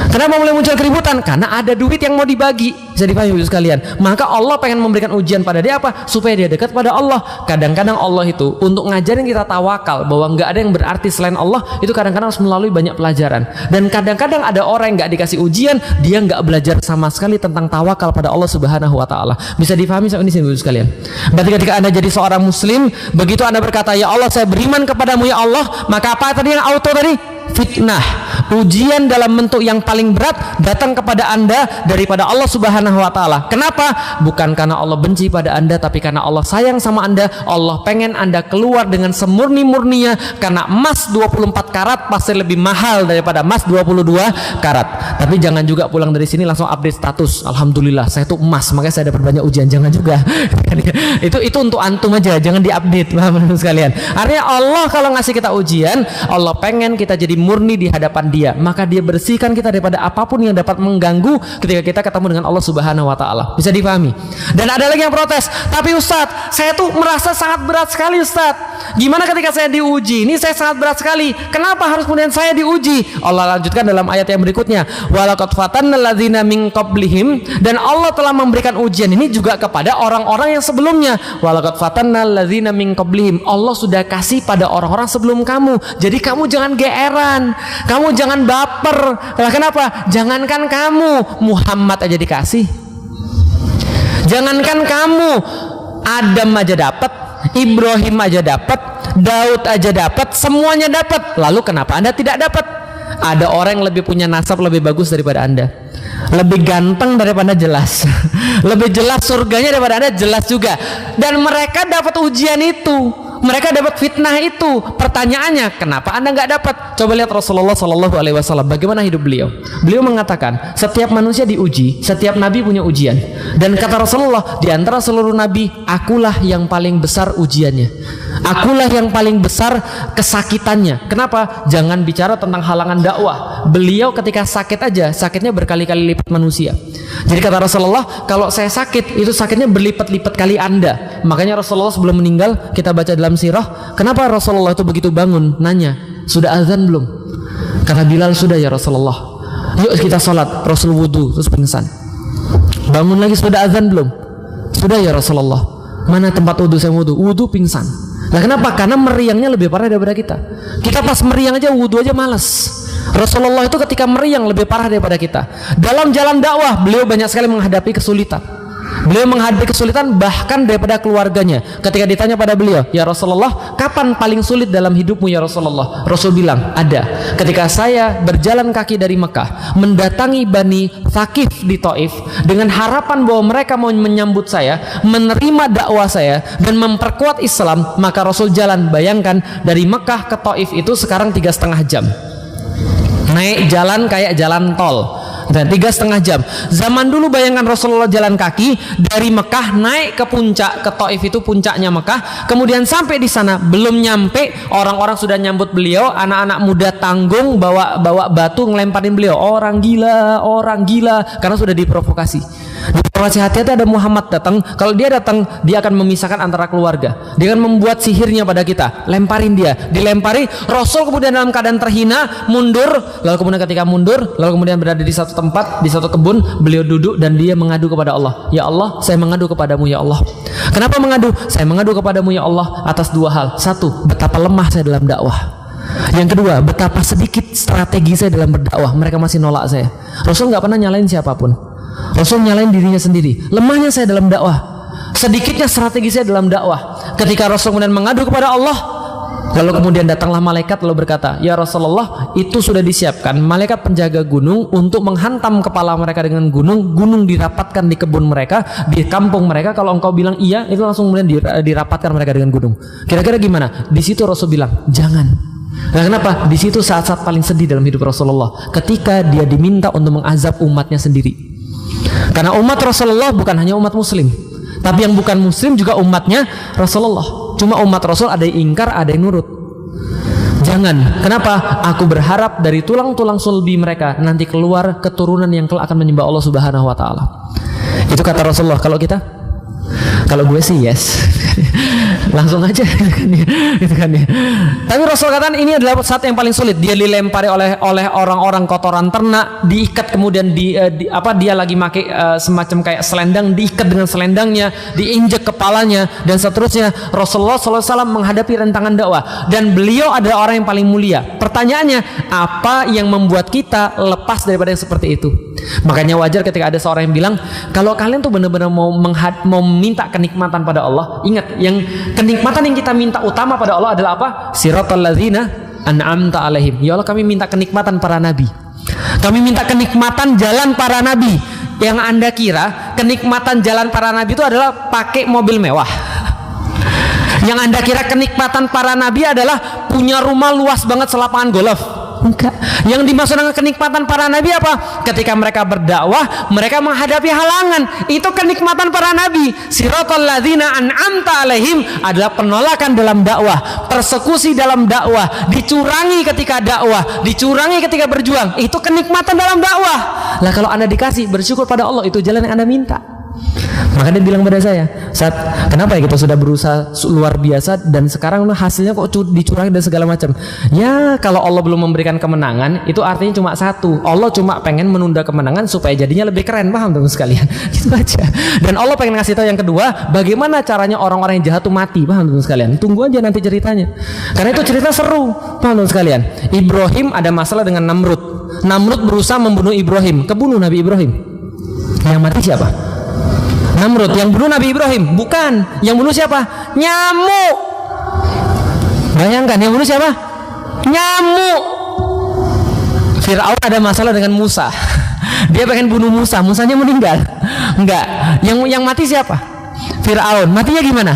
Kenapa mulai muncul keributan? Karena ada duit yang mau dibagi. Bisa dipahami sekalian. Maka Allah pengen memberikan ujian pada dia apa? Supaya dia dekat pada Allah. Kadang-kadang Allah itu untuk ngajarin kita tawakal, bahwa nggak ada yang berarti selain Allah. Itu kadang-kadang harus melalui banyak pelajaran. Dan kadang-kadang ada orang yang nggak dikasih ujian, dia nggak belajar sama sekali tentang tawakal pada Allah Subhanahu Wa Taala. Bisa difahami sampai ini sekalian. Berarti ketika Anda jadi seorang Muslim, begitu Anda berkata, ya Allah saya beriman kepadamu ya Allah, maka apa tadi yang auto tadi? Fitnah, ujian dalam bentuk yang paling berat datang kepada Anda daripada Allah Subhanahu Wa Taala. Kenapa? Bukan karena Allah benci pada Anda, tapi karena Allah sayang sama Anda. Allah pengen Anda keluar dengan semurni-murninya. Karena emas 24 karat pasti lebih mahal daripada emas 22 karat. Tapi jangan juga pulang dari sini langsung update status, alhamdulillah saya tuh emas, makanya saya dapat banyak ujian. Jangan juga. itu untuk antum aja, jangan diupdate, teman-teman sekalian. Artinya Allah kalau ngasih kita ujian, Allah pengen kita jadi murni di hadapan dia, maka dia bersihkan kita daripada apapun yang dapat mengganggu ketika kita ketemu dengan Allah Subhanahu Wa Taala. Bisa dipahami? Dan ada lagi yang protes, tapi Ustadz, saya tuh merasa sangat berat sekali Ustadz. Gimana ketika saya diuji? Ini saya sangat berat sekali. Kenapa harus kemudian saya diuji? Allah lanjutkan dalam ayat yang berikutnya, walaqad fatannal ladzina min qablihim, dan Allah telah memberikan ujian ini juga kepada orang-orang yang sebelumnya. Walaqad fatannal ladzina min qablihim, Allah sudah kasih pada orang-orang sebelum kamu. Jadi kamu jangan geeran, kamu jangan baper. Lah kenapa? Jangankan kamu, Muhammad aja dikasih. Jangankan kamu, Adam aja dapat, Ibrahim aja dapat, Daud aja dapat, semuanya dapat. Lalu kenapa Anda tidak dapat? Ada orang yang lebih punya nasab lebih bagus daripada Anda, lebih ganteng daripada Anda, jelas. Lebih jelas surganya daripada Anda, jelas juga. Dan mereka dapat ujian itu, mereka dapat fitnah itu. Pertanyaannya, kenapa Anda nggak dapat? Coba lihat Rasulullah SAW, bagaimana hidup beliau. Beliau mengatakan, setiap manusia diuji, setiap nabi punya ujian. Dan kata Rasulullah, di antara seluruh nabi, akulah yang paling besar ujiannya, akulah yang paling besar kesakitannya. Kenapa? Jangan bicara tentang halangan dakwah. Beliau ketika sakit aja, sakitnya berkali-kali lipat manusia. Jadi kata Rasulullah, kalau saya sakit, itu sakitnya berlipat-lipat kali Anda. Makanya Rasulullah sebelum meninggal, kita baca dalam sirah, kenapa Rasulullah itu begitu bangun? Nanya, sudah azan belum? Kata Bilal, sudah ya Rasulullah. Yuk kita sholat. Rasul wudu, terus pingsan. Bangun lagi, sudah azan belum? Sudah ya Rasulullah. Mana tempat wudu? Saya wudu. Wudu, pingsan. Nah kenapa? Karena meriangnya lebih parah daripada kita. Kita pas meriang aja, wudu aja malas. Rasulullah itu ketika meriang lebih parah daripada kita. Dalam jalan dakwah, beliau banyak sekali menghadapi kesulitan. Beliau menghadapi kesulitan bahkan daripada keluarganya. Ketika ditanya pada beliau, "Ya Rasulullah, kapan paling sulit dalam hidupmu ya Rasulullah?" Rasul bilang, "Ada. Ketika saya berjalan kaki dari Mekah mendatangi Bani Thaqif di Taif dengan harapan bahwa mereka mau menyambut saya, menerima dakwah saya dan memperkuat Islam, maka Rasul jalan. Bayangkan dari Mekah ke Taif itu sekarang 3,5 jam. Naik jalan kayak jalan tol. Dan 3,5 jam. Zaman dulu bayangkan Rasulullah jalan kaki dari Mekah naik ke puncak, ke Taif itu puncaknya Mekah. Kemudian sampai di sana belum nyampe, orang-orang sudah nyambut beliau. Anak-anak muda tanggung bawa batu ngelemparin beliau. Orang gila, karena sudah diprovokasi. Diprovokasi, hati-hati ada Muhammad datang. Kalau dia datang, dia akan memisahkan antara keluarga. Dia akan membuat sihirnya pada kita. Lemparin dia, dilempari. Rasul kemudian dalam keadaan terhina mundur. Lalu kemudian ketika mundur, lalu kemudian berada di satu tempat, di satu kebun, beliau duduk dan dia mengadu kepada Allah. "Ya Allah, saya mengadu kepadamu ya Allah." Kenapa mengadu? "Saya mengadu kepadamu ya Allah atas 2 hal. 1, betapa lemah saya dalam dakwah. Yang kedua, betapa sedikit strategi saya dalam berdakwah. Mereka masih nolak saya." Rasul nggak pernah nyalain siapapun. Rasul nyalain dirinya sendiri. Lemahnya saya dalam dakwah, sedikitnya strategi saya dalam dakwah. Ketika Rasul kemudian mengadu kepada Allah, lalu kemudian datanglah malaikat lalu berkata, "Ya Rasulullah, itu sudah disiapkan malaikat penjaga gunung untuk menghantam kepala mereka dengan gunung. Gunung dirapatkan di kebun mereka, di kampung mereka. Kalau engkau bilang iya, itu langsung kemudian dirapatkan mereka dengan gunung." Kira-kira gimana? Di situ Rasul bilang, "Jangan." Nah, kenapa? Di situ saat-saat paling sedih dalam hidup Rasulullah, ketika dia diminta untuk mengazab umatnya sendiri. Karena umat Rasulullah bukan hanya umat muslim, tapi yang bukan muslim juga umatnya Rasulullah. Cuma umat Rasul ada yang ingkar, ada yang nurut. Jangan. Kenapa? Aku berharap dari tulang-tulang sulbi mereka nanti keluar keturunan yang kelak akan menyembah Allah Subhanahu wa taala. Itu kata Rasulullah. Kalau kita? Kalau gue sih yes. Langsung aja gitu kan ya. Tapi Rasul katakan ini adalah saat yang paling sulit. Dia dilempari oleh orang-orang kotoran ternak, diikat kemudian dia lagi pakai semacam kayak selendang, diikat dengan selendangnya, diinjek kepalanya dan seterusnya. Rasulullah SAW menghadapi rentangan dakwah dan beliau adalah orang yang paling mulia. Pertanyaannya, apa yang membuat kita lepas daripada yang seperti itu? Makanya wajar ketika ada seorang yang bilang, kalau kalian tuh benar-benar mau minta kenikmatan pada Allah, ingat yang kenikmatan yang kita minta utama pada Allah adalah apa? Siratal ladzina an'amta alaihim. Ya Allah, kami minta kenikmatan para nabi. Kami minta kenikmatan jalan para nabi. Yang Anda kira kenikmatan jalan para nabi itu adalah pakai mobil mewah? Yang Anda kira kenikmatan para nabi adalah punya rumah luas banget selapangan golf? Enggak. Yang dimaksud dengan kenikmatan para nabi apa? Ketika mereka berdakwah, mereka menghadapi halangan. Itu kenikmatan para nabi. Siratal ladzina an'amta alaihim adalah penolakan dalam dakwah, persekusi dalam dakwah, dicurangi ketika dakwah, dicurangi ketika berjuang. Itu kenikmatan dalam dakwah. Lah kalau Anda dikasih, bersyukur pada Allah, itu jalan yang Anda minta. Maka dia bilang pada saya, "Saat kenapa ya kita sudah berusaha luar biasa dan sekarang hasilnya kok dicurangi dan segala macam?" Ya, kalau Allah belum memberikan kemenangan, itu artinya cuma satu. Allah cuma pengen menunda kemenangan supaya jadinya lebih keren, paham teman sekalian? Gitu aja. Dan Allah pengen ngasih tahu yang kedua, bagaimana caranya orang-orang yang jahat itu mati, paham teman sekalian? Tunggu aja nanti ceritanya. Karena itu cerita seru, paham teman sekalian? Ibrahim ada masalah dengan Namrud. Namrud berusaha membunuh Ibrahim, kebunuh Nabi Ibrahim. Yang mati siapa? Namrud. Yang bunuh Nabi Ibrahim? Bukan. Yang bunuh siapa? Nyamuk. Bayangkan, yang bunuh siapa? Nyamuk. Fir'aun ada masalah dengan Musa. Dia pengen bunuh Musa, Musanya meninggal. Enggak. Yang mati siapa? Fir'aun. Matinya gimana?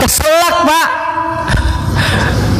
Keselak, Pak.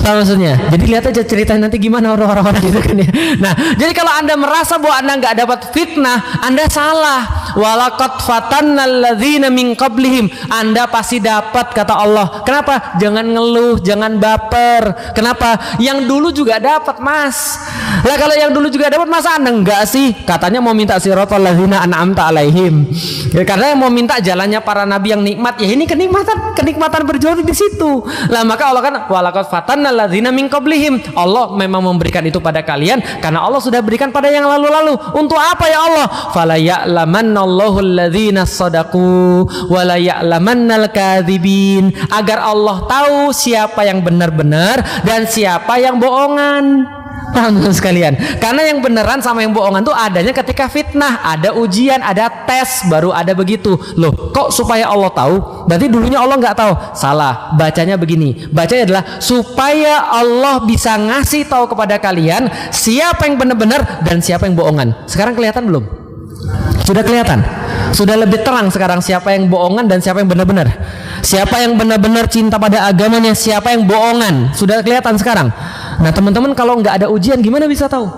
Tahu maksudnya? Jadi lihat aja ceritanya nanti gimana orang-orang itu kan ya. Nah, jadi kalau Anda merasa bahwa Anda nggak dapat fitnah, Anda salah. Walaqad fatannal ladzina min qablihim. Anda pasti dapat, kata Allah. Kenapa? Jangan ngeluh, jangan baper. Kenapa? Yang dulu juga dapat, Mas. Lah kalau yang dulu juga dapat, masa Anda enggak sih? Katanya mau minta siratal ladzina an'amta alaihim. Ya, karena yang mau minta jalannya para nabi yang nikmat, ya ini kenikmatan berjuang di situ. Lah maka Allah kan walaqad fatannal ladzina min qablihim. Allah memang memberikan itu pada kalian karena Allah sudah berikan pada yang lalu-lalu. Untuk apa ya Allah? Fala ya'lamannallahu alladzina shadaqu wa la ya'lamannal kadzibin. Agar Allah tahu siapa yang benar-benar dan siapa yang bohongan. Teman-teman sekalian, karena yang beneran sama yang bohongan tuh adanya ketika fitnah, ada ujian, ada tes, baru ada begitu. Loh, kok supaya Allah tahu? Berarti dulunya Allah nggak tahu. Salah, bacanya begini. Bacanya adalah supaya Allah bisa ngasih tahu kepada kalian siapa yang benar-benar dan siapa yang bohongan. Sekarang kelihatan belum? Sudah kelihatan. Sudah lebih terang sekarang siapa yang bohongan dan siapa yang benar-benar. Siapa yang benar-benar cinta pada agamanya, siapa yang bohongan. Sudah kelihatan sekarang. Nah teman-teman, kalau nggak ada ujian gimana bisa tahu?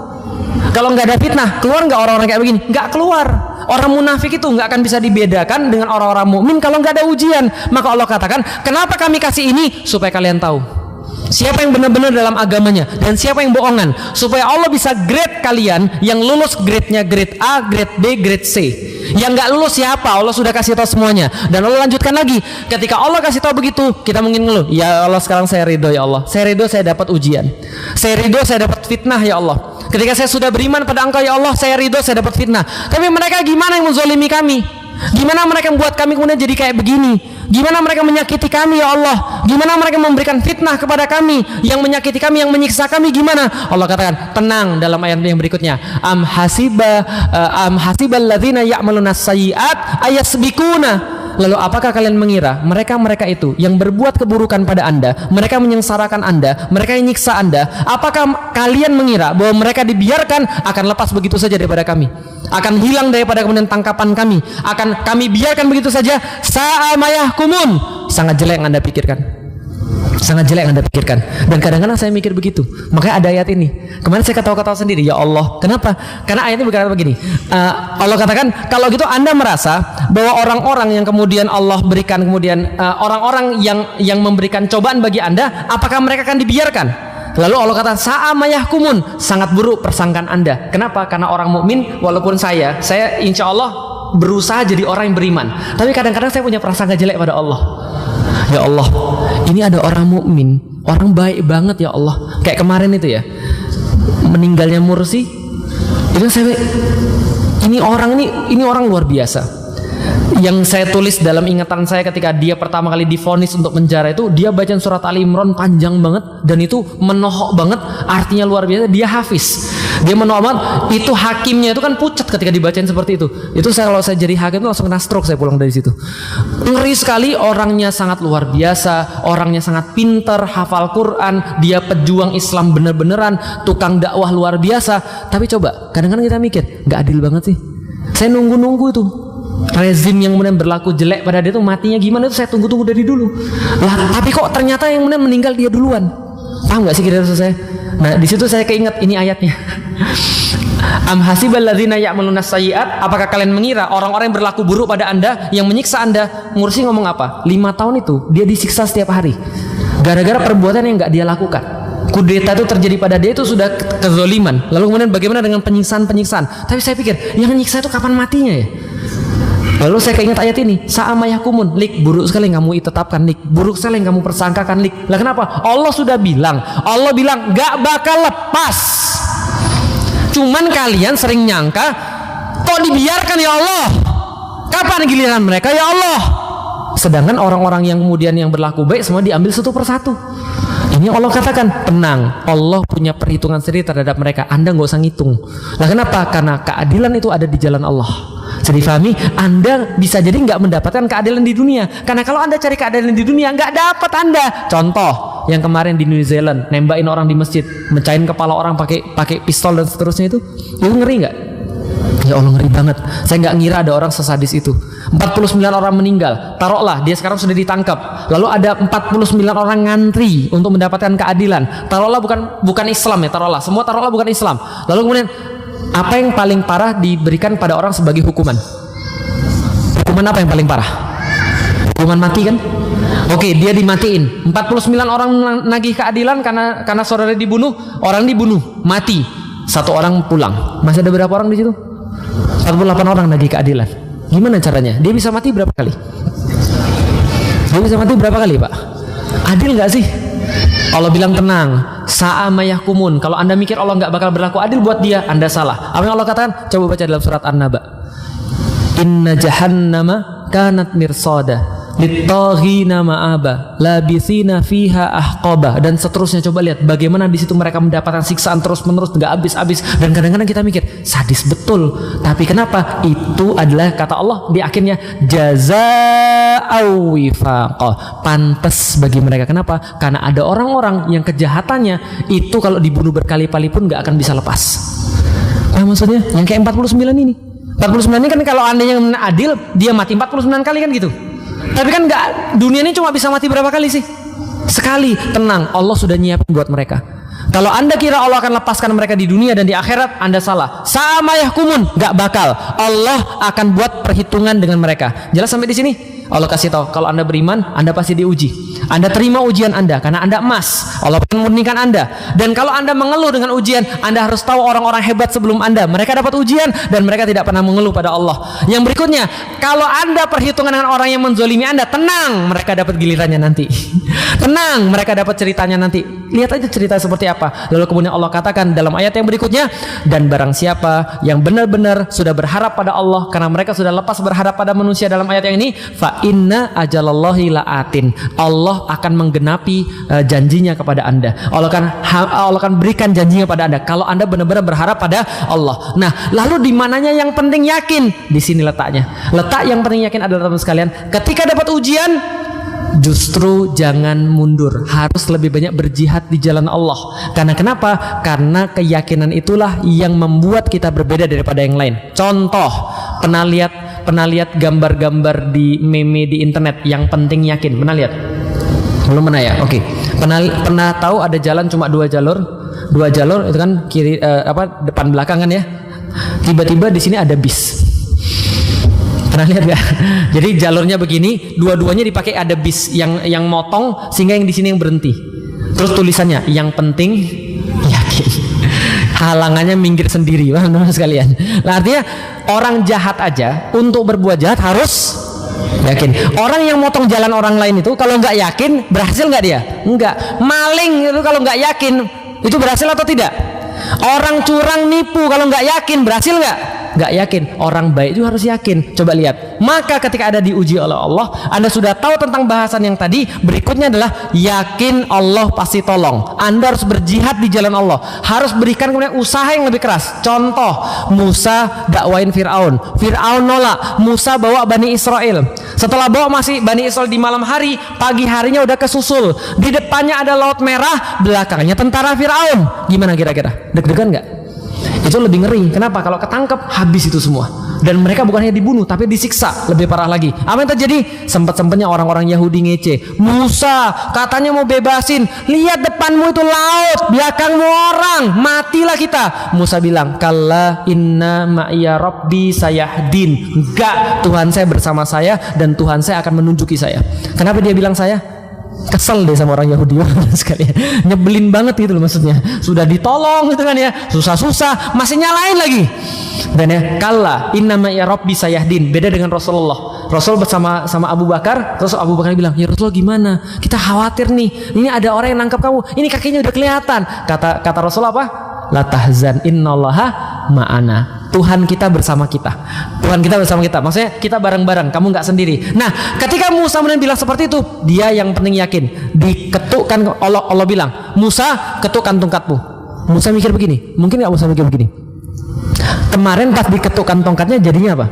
Kalau nggak ada fitnah, keluar nggak orang-orang kayak begini? Nggak keluar. Orang munafik itu nggak akan bisa dibedakan dengan orang-orang mukmin kalau nggak ada ujian. Maka Allah katakan, kenapa kami kasih ini? Supaya kalian tahu siapa yang benar-benar dalam agamanya dan siapa yang bohongan, supaya Allah bisa grade kalian. Yang lulus grade-nya grade A, grade B, grade C. Yang nggak lulus siapa? Allah sudah kasih tahu semuanya. Dan Allah lanjutkan lagi, ketika Allah kasih tahu begitu, kita mungkin ngeluh, ya Allah sekarang saya ridho ya Allah, saya ridho saya dapat ujian, saya ridho saya dapat fitnah ya Allah. Ketika saya sudah beriman pada Engkau ya Allah, saya ridho saya dapat fitnah. Tapi mereka gimana yang menzolimi kami? Gimana mereka membuat kami kemudian jadi kayak begini? Gimana mereka menyakiti kami ya Allah? Gimana mereka memberikan fitnah kepada kami, yang menyakiti kami, yang menyiksa kami? Gimana? Allah katakan, tenang dalam ayat yang berikutnya. Am hasibal ladzina ya'maluna sayyi'at ayasbikuna. Lalu apakah kalian mengira mereka-mereka itu yang berbuat keburukan pada Anda, mereka menyengsarakan Anda, mereka yang nyiksa Anda, apakah kalian mengira bahwa mereka dibiarkan akan lepas begitu saja daripada kami, akan hilang daripada kemudian tangkapan kami, akan kami biarkan begitu saja? Sa'a ma yahkumun. Sangat jelek yang Anda pikirkan, sangat jelek yang Anda pikirkan. Dan kadang-kadang saya mikir begitu. Makanya ada ayat ini. Kemarin saya ketawa-ketawa sendiri, ya Allah, kenapa? Karena ayatnya berkata begini, Allah katakan, kalau gitu Anda merasa bahwa orang-orang yang kemudian Allah berikan, kemudian orang-orang yang memberikan cobaan bagi Anda, apakah mereka akan dibiarkan? Lalu Allah kata, sa'a ma yahkumun, sangat buruk persangkaan Anda. Kenapa? Karena orang mukmin, walaupun saya insya Allah berusaha jadi orang yang beriman, tapi kadang-kadang saya punya prasangka jelek pada Allah. Ya Allah, ini ada orang mukmin, orang baik banget ya Allah. Kayak kemarin itu ya, meninggalnya Mursi, itu saya, ini orang luar biasa. Yang saya tulis dalam ingatan saya ketika dia pertama kali divonis untuk penjara itu, dia baca surat Ali Imran panjang banget dan itu menohok banget, artinya luar biasa. Dia hafiz, dia menohok banget. Itu hakimnya itu kan pucat ketika dibacain seperti itu. Itu kalau saya jadi hakim itu langsung kena stroke saya pulang dari situ. Ngeri sekali, orangnya sangat luar biasa, orangnya sangat pintar, hafal Quran, dia pejuang Islam bener-beneran, tukang dakwah luar biasa. Tapi coba, kadang-kadang kita mikir, nggak adil banget sih. Saya nunggu-nunggu itu rezim yang kemudian berlaku jelek pada dia itu matinya gimana, itu saya tunggu-tunggu dari dulu lah, tapi kok ternyata yang kemudian meninggal dia duluan. Paham nggak sih kira-kira saya? Nah di situ saya keinget ini ayatnya. Am hasibal ladzina ya'maluna sayyi'at, apakah kalian mengira orang-orang yang berlaku buruk pada Anda, yang menyiksa Anda? Mursi ngomong apa? 5 tahun itu dia disiksa setiap hari gara-gara perbuatan yang nggak dia lakukan. Kudeta itu terjadi pada dia, itu sudah kezoliman. Lalu kemudian bagaimana dengan penyiksaan? Tapi saya pikir yang menyiksa itu kapan matinya ya? Lalu saya keinget ayat ini, sa'ama yahkumun, lik, buruk sekali yang kamu tetapkan, lik, buruk sekali yang kamu persangkakan, lik. Lah kenapa? Allah sudah bilang, gak bakal lepas. Cuman kalian sering nyangka, kok dibiarkan ya Allah? Kapan giliran mereka ya Allah? Sedangkan orang-orang yang kemudian yang berlaku baik semua diambil satu persatu. Ini Allah katakan, tenang, Allah punya perhitungan sendiri terhadap mereka, Anda nggak usah ngitung. Lah kenapa? Karena keadilan itu ada di jalan Allah. Jadi fahami, Anda bisa jadi nggak mendapatkan keadilan di dunia, karena kalau Anda cari keadilan di dunia nggak dapat Anda. Contoh yang kemarin di New Zealand, nembakin orang di masjid, mecahin kepala orang pakai pistol dan seterusnya, itu ngeri nggak? Ya Allah, ngeri banget. Saya nggak ngira ada orang sesadis itu. 49 orang meninggal. Taruhlah dia sekarang sudah ditangkap, lalu ada 49 orang ngantri untuk mendapatkan keadilan. Taruhlah bukan Islam ya, taruhlah bukan Islam. Lalu kemudian apa yang paling parah diberikan pada orang sebagai hukuman? Hukuman apa yang paling parah? Hukuman mati kan? Oke, dia dimatiin. 49 orang nagih keadilan karena saudara dibunuh, orang dibunuh, mati. 1 orang pulang. Masih ada berapa orang di situ? 48 orang nagih keadilan. Gimana caranya? Dia bisa mati berapa kali? Dia bisa mati berapa kali, Pak? Adil nggak sih? Allah bilang tenang, sa'a ma yahkumun. Kalau Anda mikir Allah nggak bakal berlaku adil buat dia, Anda salah. Apa yang Allah katakan? Coba baca dalam surat An-Naba. Inna jahannama kanat mirsada Littaghina ma'aba labithina fiha ahqaba, dan seterusnya. Coba lihat bagaimana di situ mereka mendapatkan siksaan terus-menerus, nggak habis-habis. Dan kadang-kadang kita mikir sadis betul, tapi kenapa? Itu adalah kata Allah di akhirnya jazaa'u wifaqah, pantas bagi mereka. Kenapa? Karena ada orang-orang yang kejahatannya itu kalau dibunuh berkali-kali pun nggak akan bisa lepas. Nah, maksudnya yang kayak 49 ini. 49 ini kan kalau anda yang adil, dia mati 49 kali kan gitu. Tapi kan nggak, dunia ini cuma bisa mati berapa kali sih? Sekali. Tenang, Allah sudah nyiapin buat mereka. Kalau anda kira Allah akan lepaskan mereka di dunia dan di akhirat, anda salah. Sama yahkumun, nggak bakal. Allah akan buat perhitungan dengan mereka. Jelas sampai di sini? Allah kasih tahu, kalau anda beriman, anda pasti diuji. Anda terima ujian anda karena anda emas. Allah akan memurnikan anda. Dan kalau anda mengeluh dengan ujian, anda harus tahu orang-orang hebat sebelum anda, mereka dapat ujian dan mereka tidak pernah mengeluh pada Allah. Yang berikutnya, kalau anda perhitungan dengan orang yang menzolimi anda, tenang, mereka dapat gilirannya nanti. Tenang, mereka dapat ceritanya nanti. Lihat aja cerita seperti apa. Lalu kemudian Allah katakan dalam ayat yang berikutnya, dan barang siapa yang benar-benar sudah berharap pada Allah, karena mereka sudah lepas berharap pada manusia dalam ayat yang ini, fa inna ajalallahi la'atin, Allah akan menggenapi janjinya kepada anda. Allah akan berikan janjinya pada anda kalau anda benar-benar berharap pada Allah. Nah, lalu di mananya yang penting yakin? Di sini letaknya. Letak yang penting yakin adalah, teman sekalian, ketika dapat ujian, justru jangan mundur, harus lebih banyak berjihad di jalan Allah. Karena kenapa? Karena keyakinan itulah yang membuat kita berbeda daripada yang lain. Contoh, pernah lihat gambar-gambar di meme di internet yang penting yakin? Pernah lihat? Belum pernah ya? Oke. Pernah tahu ada jalan cuma dua jalur itu kan kiri depan belakang kan ya? Tiba-tiba di sini ada bis. Pernah lihat nggak? Jadi jalurnya begini, dua-duanya dipakai ada bis yang motong sehingga yang di sini yang berhenti. Terus tulisannya yang penting yakin. Halangannya minggir sendiri, teman-teman sekalian. Nah, artinya orang jahat aja untuk berbuat jahat harus yakin. Orang yang motong jalan orang lain itu kalau nggak yakin, berhasil nggak dia? Nggak. Maling itu kalau nggak yakin, itu berhasil atau tidak? Orang curang nipu kalau nggak yakin, berhasil nggak? Nggak yakin. Orang baik juga harus yakin. Coba lihat. Maka ketika ada diuji oleh Allah, anda sudah tahu tentang bahasan yang tadi. Berikutnya adalah yakin Allah pasti tolong. Anda harus berjihad di jalan Allah, harus berikan kemudian usaha yang lebih keras. Contoh, Musa dakwain Fir'aun nolak. Musa bawa Bani Israel. Setelah bawa masih Bani Israel di malam hari, pagi harinya udah kesusul. Di depannya ada Laut Merah, belakangnya tentara Fir'aun. Gimana kira-kira? Deg-degan nggak? Itu lebih ngeri. Kenapa? Kalau ketangkep, habis itu semua. Dan mereka bukan hanya dibunuh, tapi disiksa. Lebih parah lagi. Apa yang terjadi? Sempat-sempatnya orang-orang Yahudi ngece. Musa katanya mau bebasin. Lihat depanmu itu laut, belakangmu orang, matilah kita. Musa bilang, kalla inna ma'iya rabbi sayahdin. Enggak, Tuhan saya bersama saya dan Tuhan saya akan menunjuki saya. Kenapa dia bilang saya? Kesel deh sama orang Yahudi sekalian, nyebelin banget gitu loh, maksudnya sudah ditolong gitu kan ya, susah-susah masih nyalain lagi. Dan ya, kalla innama ya rabbi sayahdin. Beda dengan Rasulullah. Rasul bersama Abu Bakar. Terus Abu Bakar bilang, ya Rasulullah gimana, kita khawatir nih, ini ada orang yang nangkap kamu, ini kakinya udah kelihatan. Kata Rasul apa? La tahzan innallaha ma'ana. Tuhan kita bersama kita. Tuhan kita bersama kita. Maksudnya kita bareng-bareng, kamu nggak sendiri. Nah, ketika Musa kemudian bilang seperti itu, dia yang penting yakin. Diketukkan Allah bilang, Musa ketukkan tongkatmu. Musa mikir begini. Mungkin nggak Musa mikir begini? Kemarin pas diketukkan tongkatnya jadinya apa?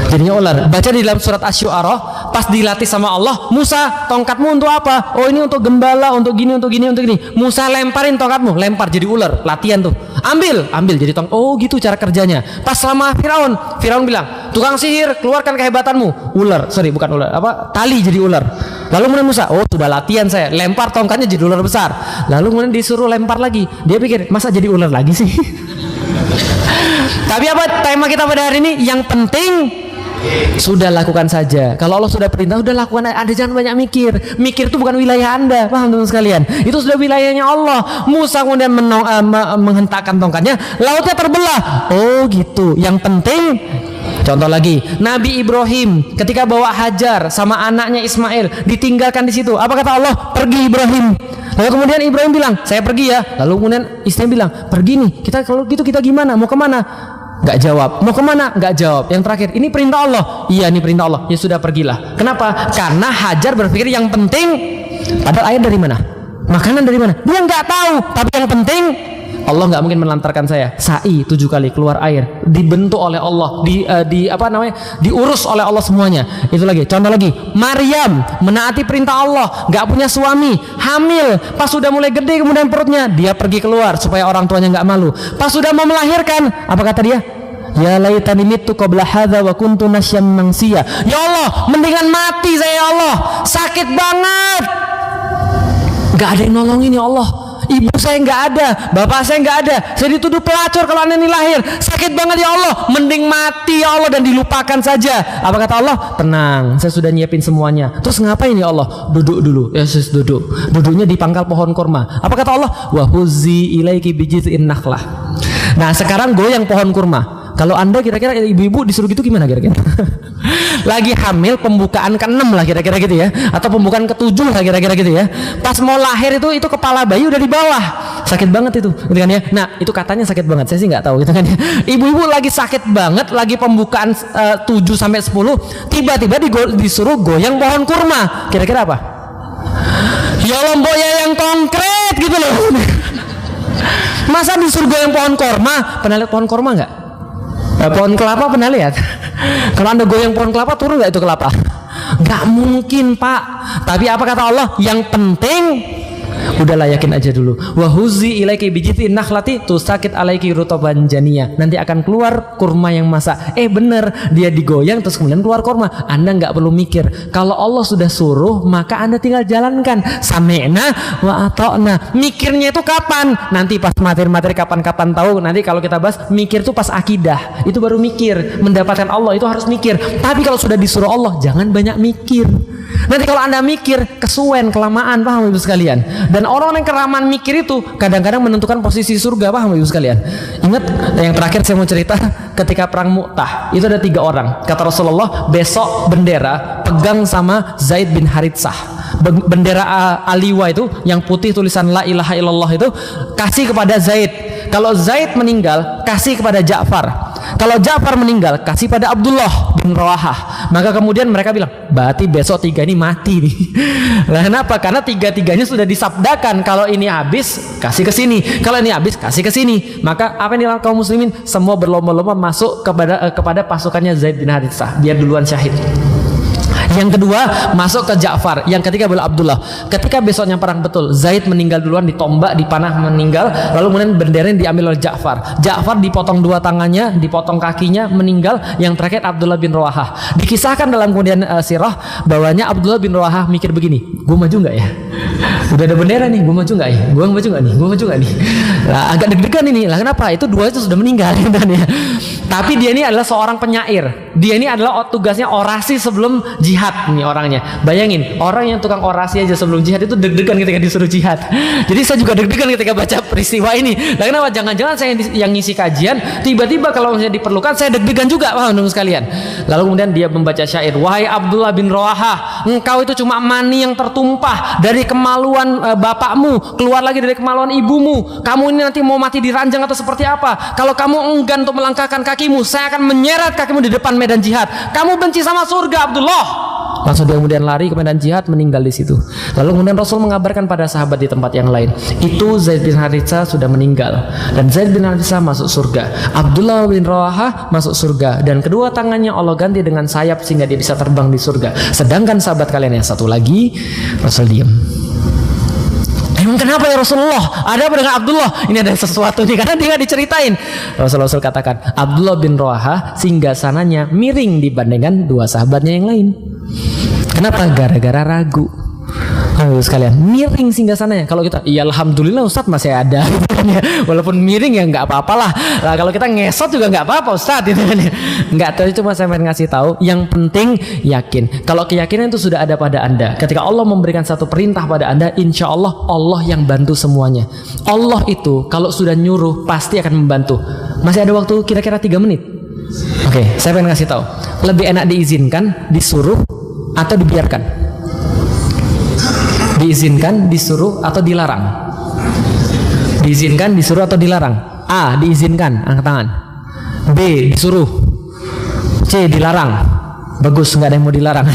Jadinya ular. Baca di dalam surat Asy-Syu'ara, pas dilatih sama Allah, Musa, tongkatmu untuk apa? Oh, ini untuk gembala, untuk gini, untuk gini, untuk gini. Musa lemparin tongkatmu, lempar jadi ular. Latihan tuh. Ambil jadi tongkat. Oh, gitu cara kerjanya. Pas sama Firaun bilang, tukang sihir, keluarkan kehebatanmu. Bukan ular, tali jadi ular. Lalu kemudian Musa, oh sudah latihan saya, lempar tongkatnya jadi ular besar. Lalu kemudian disuruh lempar lagi. Dia pikir, masa jadi ular lagi sih? Tapi apa tema kita pada hari ini? Yang penting sudah lakukan saja. Kalau Allah sudah perintah, sudah lakukan. Anda jangan banyak mikir. Mikir itu bukan wilayah Anda, paham teman sekalian? Itu sudah wilayahnya Allah. Musa kemudian menghentakkan tongkatnya, lautnya terbelah. Oh gitu. Yang penting. Contoh lagi, Nabi Ibrahim ketika bawa Hajar sama anaknya Ismail ditinggalkan di situ. Apa kata Allah? Pergi Ibrahim. Lalu kemudian Ibrahim bilang, saya pergi ya. Lalu kemudian istrinya bilang, pergi nih. Kalau gitu kita gimana? Mau kemana? Nggak jawab. Mau kemana? Nggak jawab. Yang terakhir, ini perintah Allah. Iya, ini perintah Allah. Ya sudah, pergilah. Kenapa? Karena Hajar berpikir yang penting, padahal air dari mana? Makanan dari mana? Dia nggak tahu. Tapi yang penting, Allah nggak mungkin melantarkan saya. Sa'i 7 kali keluar air, dibentuk oleh Allah, diurus oleh Allah semuanya. Itu lagi. Contoh lagi, Maryam menaati perintah Allah, nggak punya suami, hamil, pas sudah mulai gede kemudian perutnya, dia pergi keluar supaya orang tuanya nggak malu. Pas sudah mau melahirkan, apa kata dia? Ya laitani mittu qabla hadza wa kuntu nasyam mansiya. Ya Allah, mendingan mati saya ya Allah. Sakit banget. Nggak ada yang nolongin ya Allah. Ibu saya nggak ada, bapak saya nggak ada, saya dituduh pelacur kalau anak ini lahir, sakit banget ya Allah, mending mati ya Allah dan dilupakan saja. Apa kata Allah? Tenang, saya sudah nyiapin semuanya. Terus ngapain ya Allah? Duduk dulu. Yesus duduk. Duduknya di pangkal pohon kurma. Apa kata Allah? Wa huzzi ilaiki bijiz'in nakhlah. Nah, sekarang goyang pohon kurma. Kalau Anda kira-kira ibu-ibu disuruh gitu gimana kira-kira? Lagi hamil, pembukaan ke-6 lah kira-kira gitu ya, atau pembukaan ke-7 lah kira-kira gitu ya. Pas mau lahir itu kepala bayi udah di bawah. Sakit banget itu, gitu kan ya. Nah, itu katanya sakit banget. Saya sih nggak tahu gitu kan ya. Ibu-ibu lagi sakit banget, lagi pembukaan 7 sampai 10, tiba-tiba disuruh goyang pohon kurma. Kira-kira apa? Ya lombok ya yang konkret gitu loh. Masa disuruh goyang pohon kurma? Pernah lihat pohon kurma nggak? Pohon kelapa pernah lihat? Kalau Anda goyang pohon kelapa, turun nggak itu kelapa? Nggak mungkin, Pak. Tapi apa kata Allah? Yang penting, udahlah yakin aja dulu. Wa huzi ilaiki bijiz'in nakhlati tusakit alaiki rutaban janiyah. Nanti akan keluar kurma yang masak. Bener, dia digoyang terus kemudian keluar kurma. Anda nggak perlu mikir. Kalau Allah sudah suruh, maka Anda tinggal jalankan. Sami'na wa ata'na. Mikirnya itu kapan? Nanti pas materi-materi kapan-kapan tahu. Nanti kalau kita bahas, mikir itu pas akidah. Itu baru mikir. Mendapatkan Allah itu harus mikir. Tapi kalau sudah disuruh Allah, jangan banyak mikir. Nanti kalau Anda mikir, kesuwen, kelamaan, paham ibu sekalian? Dan orang-orang yang kelamaan mikir itu kadang-kadang menentukan posisi surga, paham ibu sekalian? Ingat yang terakhir saya mau cerita, ketika perang Mu'tah, itu ada 3 orang. Kata Rasulullah, besok bendera pegang sama Zaid bin Haritsah. Bendera Aliwa itu yang putih tulisan La ilaha illallah itu kasih kepada Zaid. Kalau Zaid meninggal, kasih kepada Ja'far. Kalau Ja'far meninggal, kasih pada Abdullah bin Rawahah. Maka kemudian mereka bilang, berarti besok 3 ini mati nih. Lah kenapa? Karena 3-3-nya sudah disabdakan, kalau ini habis kasih ke sini, kalau ini habis kasih ke sini. Maka apa yang dilakukan kaum muslimin? Semua berlomba-lomba masuk kepada pasukannya Zaid bin Haritsah, biar duluan syahid. Yang kedua masuk ke Ja'far, yang ketiga adalah Abdullah. Ketika besoknya perang betul, Zaid meninggal duluan, ditombak, dipanah meninggal, lalu kemudian benderanya diambil oleh Ja'far. Ja'far dipotong 2 tangannya, dipotong kakinya, meninggal. Yang terakhir Abdullah bin Rawahah. Dikisahkan dalam kemudian sirah bahwanya Abdullah bin Rawahah mikir begini, gue maju nggak ya? Udah ada bendera nih, gue maju nggak ya? Gue maju nggak nih? Gue maju nggak nih? Nah, agak deg-degan ini. Lah kenapa? Itu 2 itu sudah meninggal kan ya. Tapi dia ini adalah seorang penyair. Dia ini adalah tugasnya orasi sebelum jihad nih orangnya. Bayangin, orang yang tukang orasi aja sebelum jihad itu deg-degan ketika disuruh jihad. Jadi saya juga deg-degan ketika baca peristiwa ini. Lah kenapa? Jangan-jangan saya yang ngisi kajian, tiba-tiba kalau misalnya diperlukan saya deg-degan juga, paham teman sekalian. Lalu kemudian dia membaca syair, wahai Abdullah bin Rawahah, engkau itu cuma mani yang tertumpah dari kemaluan bapakmu, keluar lagi dari kemaluan ibumu. Kamu ini nanti mau mati di ranjang atau seperti apa? Kalau kamu enggan untuk melangkahkan kakimu, saya akan menyeret kakimu di depan medan jihad. Kamu benci sama surga, Abdullah. Langsung dia kemudian lari ke medan jihad, meninggal di situ. Lalu kemudian Rasul mengabarkan pada sahabat di tempat yang lain, itu Zaid bin Haritsah sudah meninggal, dan Zaid bin Haritsah masuk surga. Abdullah bin Rawahah masuk surga, dan kedua tangannya Allah ganti dengan sayap sehingga dia bisa terbang di surga. Sedangkan sahabat kalian yang satu lagi, Rasul diam. Emang kenapa ya Rasulullah? Ada apa dengan Abdullah? Ini ada sesuatu nih, karena dia nggak diceritain. Rasul katakan, Abdullah bin Rawahah singgasananya miring dibandingkan 2 sahabatnya yang lain. Kenapa? Gara-gara ragu. Sekalian miring singgasananya. Kalau kita, iya alhamdulillah Ustadz masih ada. Walaupun miring ya nggak apa-apalah. Nah, kalau kita ngesot juga nggak apa-apa Ustadz. Nggak tahu, cuma saya pengen ngasih tahu. Yang penting yakin. Kalau keyakinan itu sudah ada pada Anda, ketika Allah memberikan satu perintah pada Anda, insya Allah Allah yang bantu semuanya. Allah itu kalau sudah nyuruh pasti akan membantu. Masih ada waktu kira-kira 3 menit. Oke, saya pengen ngasih tahu. Lebih enak diizinkan, disuruh, atau dibiarkan? Diizinkan, disuruh, atau dilarang? Diizinkan, disuruh, atau dilarang? A. Diizinkan, angkat tangan. B. Disuruh. C. Dilarang. Bagus, nggak ada yang mau dilarang.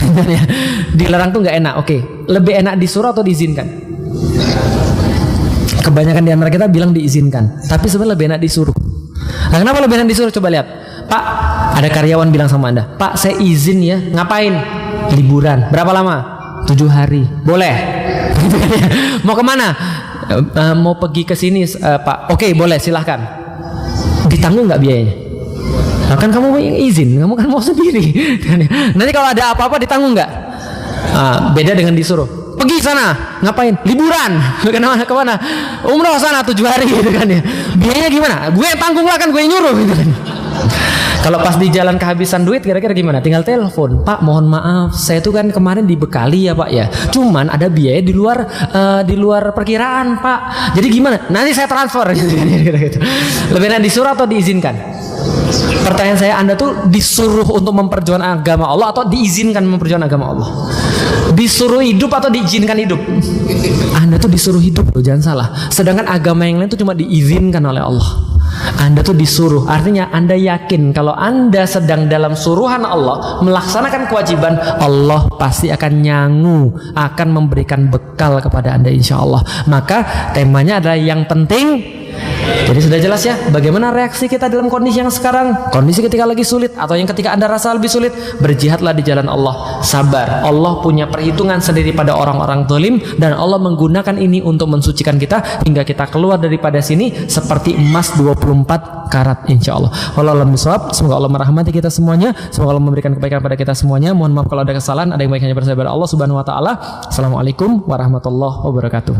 Dilarang tuh nggak enak. Oke, lebih enak disuruh atau diizinkan? Kebanyakan di antara kita bilang diizinkan, tapi sebenarnya lebih enak disuruh. Nah, kenapa lebih enak disuruh? Coba lihat, Pak, ada karyawan bilang sama Anda, Pak, saya izin ya, ngapain? Liburan. Berapa lama? 7 hari. Boleh. Mau kemana? Mau pergi ke sini, Pak. Oke, boleh, silahkan. Ditanggung nggak biayanya? Nah, kan kamu yang izin, kamu kan mau sendiri. Nanti kalau ada apa-apa ditanggung nggak? Beda dengan disuruh. Pergi sana, ngapain? Liburan. Kemana? Umroh sana 7 hari gitu kan ya. Biayanya gimana? Gue yang tanggung lah, kan gue yang nyuruh gitu kan. Kalau pas di jalan kehabisan duit kira-kira gimana? Tinggal telepon, Pak, mohon maaf, saya tuh kan kemarin dibekali ya Pak ya. Cuman ada biaya di luar perkiraan Pak. Jadi gimana? Nanti saya transfer. Gitu. Lebih enak disuruh atau diizinkan? Pertanyaan saya, Anda tuh disuruh untuk memperjuangkan agama Allah atau diizinkan memperjuangkan agama Allah? Disuruh hidup atau diizinkan hidup? Anda tuh disuruh hidup loh, jangan salah. Sedangkan agama yang lain tuh cuma diizinkan oleh Allah. Anda tuh disuruh, artinya Anda yakin kalau Anda sedang dalam suruhan Allah, melaksanakan kewajiban, Allah pasti akan akan memberikan bekal kepada Anda insya Allah. Maka temanya adalah yang penting. Jadi sudah jelas ya, bagaimana reaksi kita dalam kondisi yang sekarang, kondisi ketika lagi sulit atau yang ketika Anda rasa lebih sulit. Berjihadlah di jalan Allah, sabar. Allah punya perhitungan sendiri pada orang-orang zalim, dan Allah menggunakan ini untuk mensucikan kita hingga kita keluar daripada sini seperti emas 24 karat insya Allah. Wallahualam bishawab. Semoga Allah merahmati kita semuanya, semoga Allah memberikan kebaikan pada kita semuanya. Mohon maaf kalau ada kesalahan, ada yang baiknya bersama Allah Subhanahu wa taala. Assalamualaikum warahmatullahi wabarakatuh.